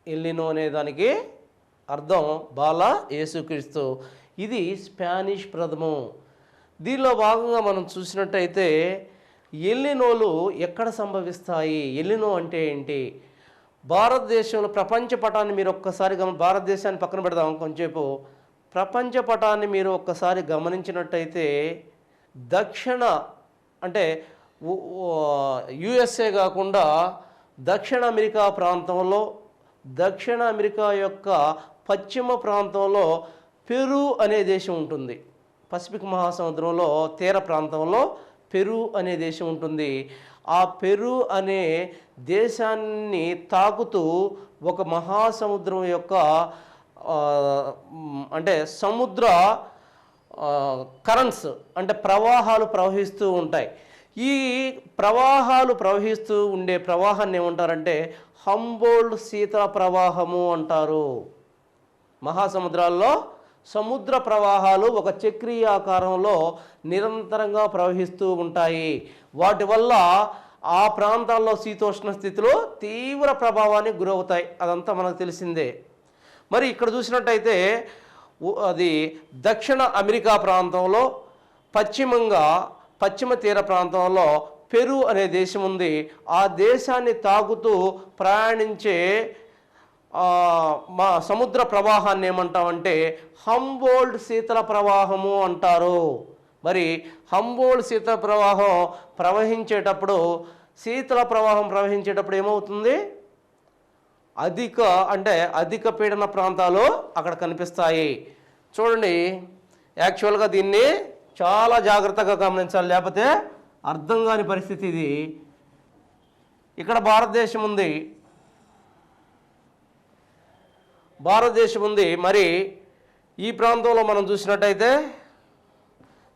ఎల్నినో అనే దానికి అర్థం బాల యేసుక్రీస్తు. ఇది స్పానిష్ పదము. దీనిలో భాగంగా మనం చూసినట్టయితే ఎల్నినోలు ఎక్కడ సంభవిస్తాయి, ఎల్నినో అంటే ఏంటి, భారతదేశంలో ప్రపంచ పటాన్ని మీరు ఒక్కసారి భారతదేశాన్ని పక్కన పెడదాం కొంచెంసేపు. ప్రపంచ పటాన్ని మీరు ఒక్కసారి గమనించినట్టయితే దక్షిణ అంటే యుఎస్ఏ కాకుండా దక్షిణ అమెరికా ప్రాంతంలో, దక్షిణ అమెరికా యొక్క పశ్చిమ ప్రాంతంలో పెరు అనే దేశం ఉంటుంది. పసిఫిక్ మహాసముద్రంలో తీర ప్రాంతంలో పెరు అనే దేశం ఉంటుంది. ఆ పెరు అనే దేశాన్ని తాకుతూ ఒక మహాసముద్రం యొక్క అంటే సముద్ర కరెంట్స్ అంటే ప్రవాహాలు ప్రవహిస్తూ ఉంటాయి. ఈ ప్రవాహాలు ప్రవహిస్తూ ఉండే ప్రవాహాన్ని ఏమంటారంటే హంబోల్డ్ శీతల ప్రవాహము అంటారు. మహాసముద్రాల్లో సముద్ర ప్రవాహాలు ఒక చక్రీయ ఆకారంలో నిరంతరంగా ప్రవహిస్తూ ఉంటాయి. వాటి వల్ల ఆ ప్రాంతాల్లో శీతోష్ణ స్థితిలో తీవ్ర ప్రభావానికి గురవుతాయి. అదంతా మనకు తెలిసిందే. మరి ఇక్కడ చూసినట్టయితే అది దక్షిణ అమెరికా ప్రాంతంలో పశ్చిమ తీర ప్రాంతంలో పెరు అనే దేశం ఉంది. ఆ దేశాన్ని తాకుతూ ప్రయాణించే మా సముద్ర ప్రవాహాన్ని ఏమంటామంటే హంబోల్డ్ శీతల ప్రవాహము అంటారు. మరి హంబోల్డ్ శీతల ప్రవాహం ప్రవహించేటప్పుడు ఏమవుతుంది, అధిక పీడన ప్రాంతాలు అక్కడ కనిపిస్తాయి. చూడండి, యాక్చువల్గా దీన్ని చాలా జాగ్రత్తగా గమనించాలి, లేకపోతే అర్థం కాని పరిస్థితి ఇది. ఇక్కడ భారతదేశం ఉంది. మరి ఈ ప్రాంతంలో మనం చూసినట్టయితే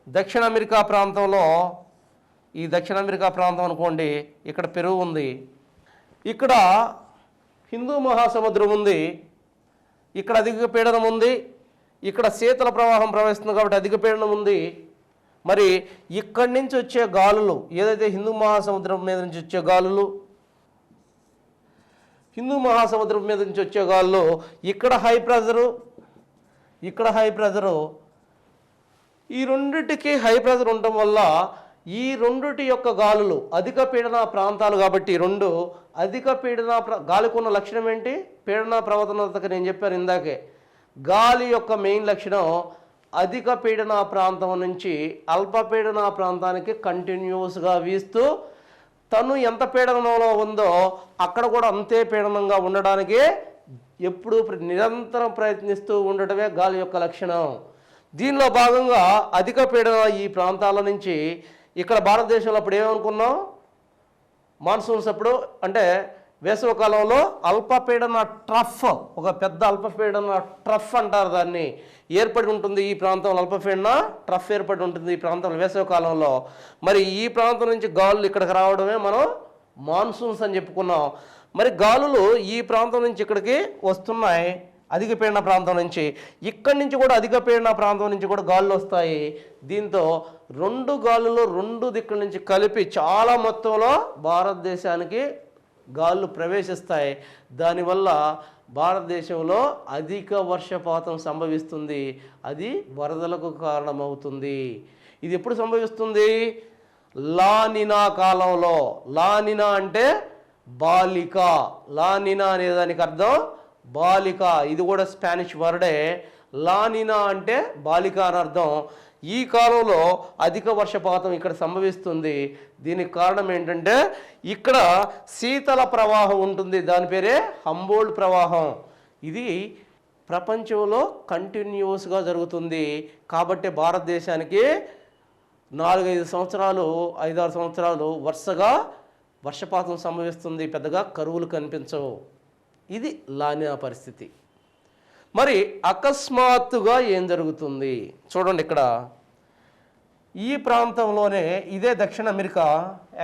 దక్షిణ అమెరికా ప్రాంతంలో, ఈ దక్షిణ అమెరికా ప్రాంతం అనుకోండి, ఇక్కడ పెరు ఉంది, ఇక్కడ హిందూ మహాసముద్రం ఉంది, ఇక్కడ అధిక పీడనం ఉంది, ఇక్కడ శీతల ప్రవాహం ప్రవహిస్తుంది కాబట్టి అధిక పీడనం ఉంది. మరి ఇక్కడి నుంచి వచ్చే గాలులు ఏదైతే హిందూ మహాసముద్రం మీద నుంచి వచ్చే గాలులు, ఇక్కడ హై ప్రెజరు, ఈ రెండిటికి హై ప్రెజర్ ఉండటం వల్ల ఈ రెండిటి యొక్క గాలులు అధిక పీడన ప్రాంతాలు కాబట్టి రెండు అధిక పీడన గాలికి ఉన్న లక్షణం ఏంటి, పీడన ప్రవర్తనతకి నేను చెప్పాను ఇందాకే. గాలి యొక్క మెయిన్ లక్షణం అధిక పీడన ప్రాంతం నుంచి అల్పపీడన ప్రాంతానికి కంటిన్యూస్గా వీస్తూ తను ఎంత పీడనంలో ఉందో అక్కడ కూడా అంతే పీడనంగా ఉండడానికి ఎప్పుడూ నిరంతరం ప్రయత్నిస్తూ ఉండటమే గాలి యొక్క లక్షణం. దీనిలో భాగంగా అధిక పీడన ఈ ప్రాంతాల నుంచి ఇక్కడ భారతదేశంలో అప్పుడు ఏమనుకున్నాం, మాన్సూన్స్ అప్పుడు అంటే వేసవికాలంలో అల్పపీడన ట్రఫ్, ఒక పెద్ద అల్పపీడన ట్రఫ్ అంటారు దాన్ని, ఏర్పడి ఉంటుంది ఈ ప్రాంతంలో. అల్పపీడన ట్రఫ్ ఏర్పడి ఉంటుంది ఈ ప్రాంతంలో వేసవికాలంలో. మరి ఈ ప్రాంతం నుంచి గాలులు ఇక్కడికి రావడమే మనం మాన్సూన్స్ అని చెప్పుకున్నాం. మరి గాలులు ఈ ప్రాంతం నుంచి ఇక్కడికి వస్తున్నాయి, అధిక పీడన ప్రాంతం నుంచి. ఇక్కడి నుంచి కూడా అధిక పీడన ప్రాంతం నుంచి కూడా గాలులు వస్తాయి. దీంతో రెండు గాలులు రెండు దిక్కుల నుంచి కలిపి చాలా మొత్తంలో భారతదేశానికి గాలులు ప్రవేశిస్తాయి. దానివల్ల భారతదేశంలో అధిక వర్షపాతం సంభవిస్తుంది, అది వరదలకు కారణమవుతుంది. ఇది ఎప్పుడు సంభవిస్తుంది? లానినా కాలంలో. లానినా అంటే బాలిక, లానినా అనే దానికి అర్థం బాలిక. ఇది కూడా స్పానిష్ వర్డే. లానినా అంటే బాలిక అని అర్థం. ఈ కాలంలో అధిక వర్షపాతం ఇక్కడ సంభవిస్తుంది. దీనికి కారణం ఏంటంటే ఇక్కడ శీతల ప్రవాహం ఉంటుంది, దాని పేరే హంబోల్ట్ ప్రవాహం. ఇది ప్రపంచంలో కంటిన్యూస్గా జరుగుతుంది. కాబట్టి భారతదేశానికి 4-5 సంవత్సరాలు 5-6 సంవత్సరాలు వరుసగా వర్షపాతం సంభవిస్తుంది, పెద్దగా కరువులు కనిపించవు. ఇది లానినా పరిస్థితి. మరి అకస్మాత్తుగా ఏం జరుగుతుంది చూడండి. ఇక్కడ ఈ ప్రాంతంలోనే ఇదే దక్షిణ అమెరికా.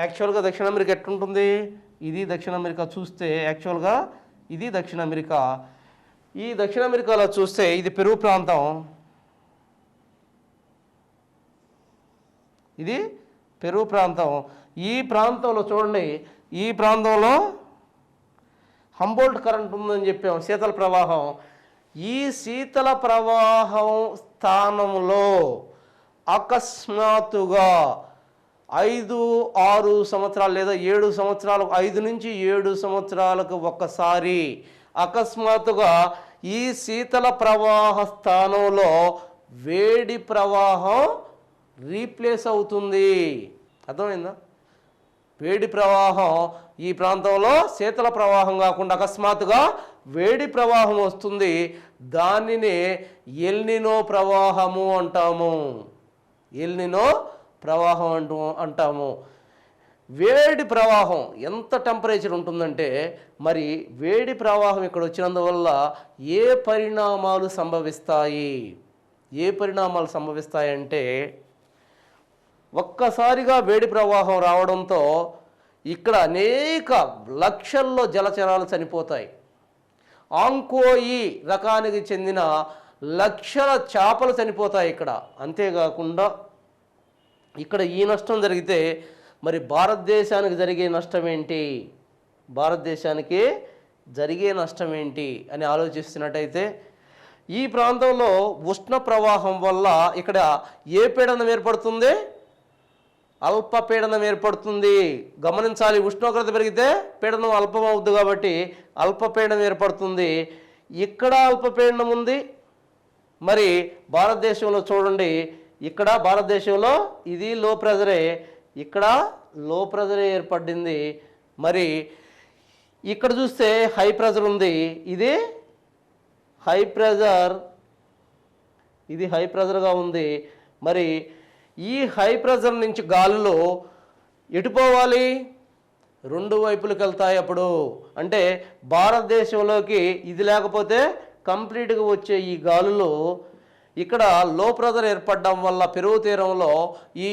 యాక్చువల్గా దక్షిణ అమెరికా ఎట్లుంటుంది? ఇది దక్షిణ అమెరికా చూస్తే యాక్చువల్గా ఇది దక్షిణ అమెరికా. ఈ దక్షిణ అమెరికాలో చూస్తే ఇది పెరు ప్రాంతం, ఇది పెరు ప్రాంతం. ఈ ప్రాంతంలో చూడండి, ఈ ప్రాంతంలో హంబోల్ట్ కరెంట్ ఉందని చెప్పాం, శీతల ప్రవాహం. ఈ శీతల ప్రవాహం స్థానంలో అకస్మాత్తుగా 5-6 సంవత్సరాలు లేదా 7 సంవత్సరాలు, 5 నుంచి 7 సంవత్సరాలకు ఒక్కసారి అకస్మాత్తుగా ఈ శీతల ప్రవాహ స్థానంలో వేడి ప్రవాహం రీప్లేస్ అవుతుంది. అర్థమైందా? వేడి ప్రవాహం ఈ ప్రాంతంలో శీతల ప్రవాహం కాకుండా అకస్మాత్తుగా వేడి ప్రవాహం వస్తుంది. దానిని ఎల్నినో ప్రవాహము అంటాము. ఎల్నినో ప్రవాహం అంటాము. వేడి ప్రవాహం ఎంత టెంపరేచర్ ఉంటుందంటే, మరి వేడి ప్రవాహం ఇక్కడ వచ్చినందువల్ల ఏ పరిణామాలు సంభవిస్తాయి? ఏ పరిణామాలు సంభవిస్తాయంటే, ఒక్కసారిగా వేడి ప్రవాహం రావడంతో ఇక్కడ అనేక లక్షల్లో జలచరాలు చనిపోతాయి. ఆంకోయి రకానికి చెందిన లక్షల చేపలు చనిపోతాయి ఇక్కడ. అంతేకాకుండా ఇక్కడ ఈ నష్టం జరిగితే మరి భారతదేశానికి జరిగే నష్టం ఏంటి? భారతదేశానికి జరిగే నష్టం ఏంటి అని ఆలోచిస్తున్నట్టయితే, ఈ ప్రాంతంలో ఉష్ణ ప్రవాహం వల్ల ఇక్కడ ఏ పీడనం ఏర్పడుతుంది? అల్పపీడనం ఏర్పడుతుంది. గమనించాలి, ఉష్ణోగ్రత పెరిగితే పీడనం అల్పం అవుద్ది కాబట్టి అల్పపీడనం ఏర్పడుతుంది. ఇక్కడ అల్పపీడనం ఉంది. మరి భారతదేశంలో చూడండి, ఇక్కడ భారతదేశంలో ఇది లో ప్రెజరే, ఇక్కడ లో ప్రెజరే ఏర్పడింది. మరి ఇక్కడ చూస్తే హై ప్రెజర్ ఉంది, ఇది హై ప్రెజర్, ఇది హై ప్రెజర్గా ఉంది. మరి ఈ హై ప్రెజర్ నుంచి గాలులు ఎటు పోవాలి? రెండు వైపులకు వెళ్తాయి. అప్పుడు అంటే భారతదేశంలోకి ఇది లేకపోతే కంప్లీట్గా వచ్చే ఈ గాలులు ఇక్కడ లో ప్రెజర్ ఏర్పడడం వల్ల పెరుగు తీరంలో ఈ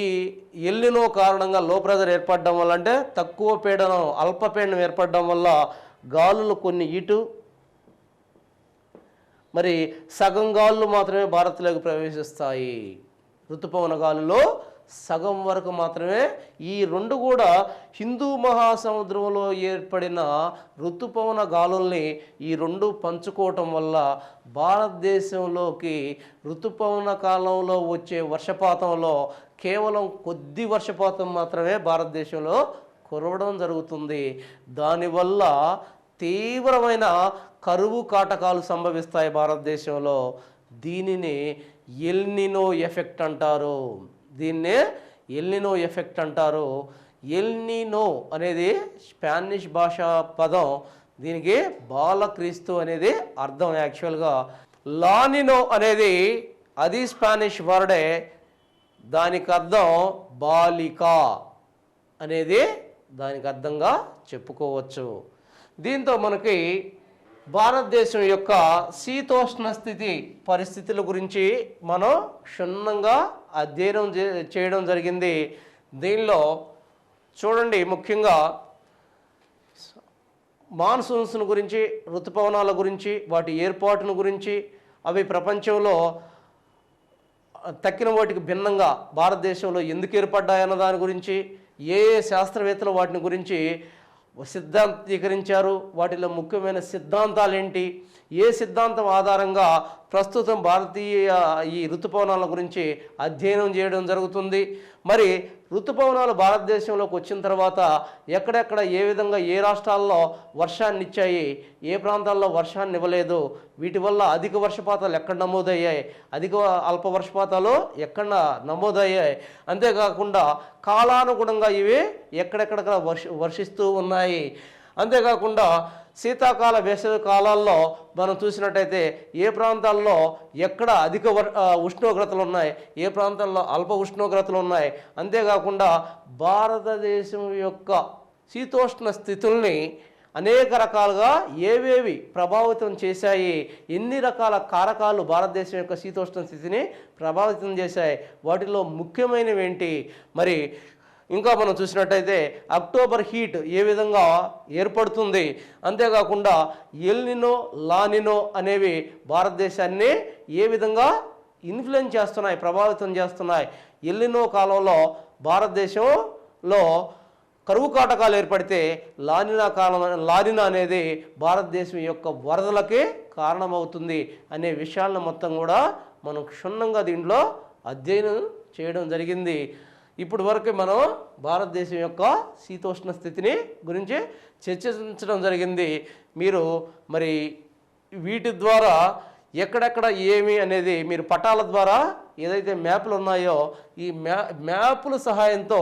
ఎల్నినో కారణంగా లో ప్రెజర్ ఏర్పడడం వల్ల, అంటే తక్కువ పీడనం అల్పపీడనం ఏర్పడడం వల్ల గాలులు కొన్ని ఇటు, మరి సగం గాలులు మాత్రమే భారత్లోకి ప్రవేశిస్తాయి. ఋతుపవన గాలులో సగం వరకు మాత్రమే. ఈ రెండు కూడా హిందూ మహాసముద్రంలో ఏర్పడిన ఋతుపవన గాలుల్ని ఈ రెండు పంచుకోవటం వల్ల భారతదేశంలోకి ఋతుపవన కాలంలో వచ్చే వర్షపాతంలో కేవలం కొద్ది వర్షపాతం మాత్రమే భారతదేశంలో కురవడం జరుగుతుంది. దానివల్ల తీవ్రమైన కరువు కాటకాలు సంభవిస్తాయి భారతదేశంలో. దీనిని ఎల్నినో ఎఫెక్ట్ అంటారు. దీన్నే ఎల్నినో ఎఫెక్ట్ అంటారు. ఎల్నినో అనేది స్పానిష్ భాషా పదం. దీనికి బాలక్రీస్తు అనేది అర్థం. యాక్చువల్గా లానినో అనేది అది స్పానిష్ వర్డే, దానికి అర్థం బాలిక అనేది దానికి అర్థంగా చెప్పుకోవచ్చు. దీంతో మనకి భారతదేశం యొక్క శీతోష్ణ స్థితి పరిస్థితుల గురించి మనం క్షుణ్ణంగా అధ్యయనం చేయడం జరిగింది. దీనిలో చూడండి, ముఖ్యంగా మాన్సూన్స్ గురించి, ఋతుపవనాల గురించి, వాటి ఏర్పాటును గురించి, అవి ప్రపంచంలో తక్కిన వాటికి భిన్నంగా భారతదేశంలో ఎందుకు ఏర్పడ్డాయన్న దాని గురించి, ఏ శాస్త్రవేత్తలు వాటిని గురించి సిద్ధాంతీకరించారు, వాటిలో ముఖ్యమైన సిద్ధాంతాలు ఏంటి, ఏ సిద్ధాంతం ఆధారంగా ప్రస్తుతం భారతీయ ఈ ఋతుపవనాల గురించి అధ్యయనం చేయడం జరుగుతుంది. మరి ఋతుపవనాలు భారతదేశంలోకి వచ్చిన తర్వాత ఎక్కడెక్కడ ఏ విధంగా ఏ రాష్ట్రాల్లో వర్షాన్ని ఇచ్చాయి, ఏ ప్రాంతాల్లో వర్షాన్ని ఇవ్వలేదు, వీటి వల్ల అధిక వర్షపాతాలు ఎక్కడ నమోదయ్యాయి, అధిక అల్ప వర్షపాతాలు ఎక్కడ నమోదయ్యాయి, అంతేకాకుండా కాలానుగుణంగా ఇవి ఎక్కడెక్కడ వర్షిస్తూ ఉన్నాయి. అంతేకాకుండా శీతాకాల వేసవి కాలాల్లో మనం చూసినట్టయితే ఏ ప్రాంతాల్లో ఎక్కడ అధిక ఉష్ణోగ్రతలు ఉన్నాయి, ఏ ప్రాంతాల్లో అల్ప ఉష్ణోగ్రతలు ఉన్నాయి, అంతేకాకుండా భారతదేశం యొక్క శీతోష్ణ స్థితుల్ని అనేక రకాలుగా ఏవేవి ప్రభావితం చేశాయి, ఎన్ని రకాల కారకాలు భారతదేశం యొక్క శీతోష్ణ స్థితిని ప్రభావితం చేశాయి, వాటిలో ముఖ్యమైనవి ఏంటి. మరి ఇంకా మనం చూసినట్టయితే అక్టోబర్ హీట్ ఏ విధంగా ఏర్పడుతుంది, అంతేకాకుండా ఎల్నినో, లానినో అనేవి భారతదేశాన్ని ఏ విధంగా ఇన్ఫ్లుయెన్స్ చేస్తున్నాయి, ప్రభావితం చేస్తున్నాయి. ఎల్నినో కాలంలో భారతదేశంలో కరువు కాటకాలు ఏర్పడితే లానినా అనేది భారతదేశం యొక్క వరదలకి కారణమవుతుంది అనే విషయాలను మొత్తం కూడా మనం క్షుణ్ణంగా దీంట్లో అధ్యయనం చేయడం జరిగింది. ఇప్పటి వరకు మనం భారతదేశం యొక్క శీతోష్ణ స్థితిని గురించి చర్చించడం జరిగింది. మీరు మరి వీటి ద్వారా ఎక్కడెక్కడ ఏమి అనేది మీరు పటాల ద్వారా ఏదైతే మ్యాప్లు ఉన్నాయో ఈ మ్యాపుల సహాయంతో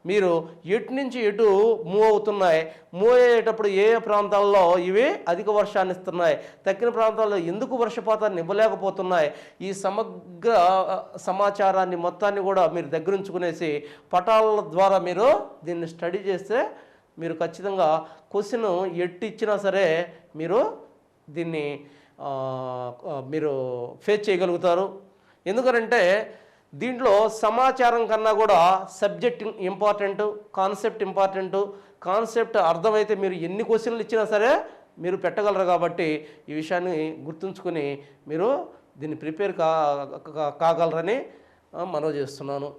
మీరు ఎటు నుంచి ఎటు మూవ్ అవుతున్నాయి, మూవ్ అయ్యేటప్పుడు ఏ ప్రాంతాల్లో ఇవి అధిక వర్షాన్ని ఇస్తున్నాయి, తక్కిన ప్రాంతాల్లో ఎందుకు వర్షపాతాన్ని ఇవ్వలేకపోతున్నాయి, ఈ సమగ్ర సమాచారాన్ని మొత్తాన్ని కూడా మీరు దగ్గరుంచుకునేసి పటాల ద్వారా మీరు దీన్ని స్టడీ చేస్తే మీరు ఖచ్చితంగా క్వశ్చన్ ఎట్టి ఇచ్చినా సరే మీరు దీన్ని మీరు ఫేస్ చేయగలుగుతారు. ఎందుకంటే దీంట్లో సమాచారం కన్నా కూడా subject important, concept important. Concept అర్థమైతే మీరు ఎన్ని క్వశ్చన్లు ఇచ్చినా సరే మీరు పెట్టగలరు. కాబట్టి ఈ విషయాన్ని గుర్తుంచుకొని మీరు దీన్ని ప్రిపేర్ కాగలరని మనవి చేస్తున్నాను.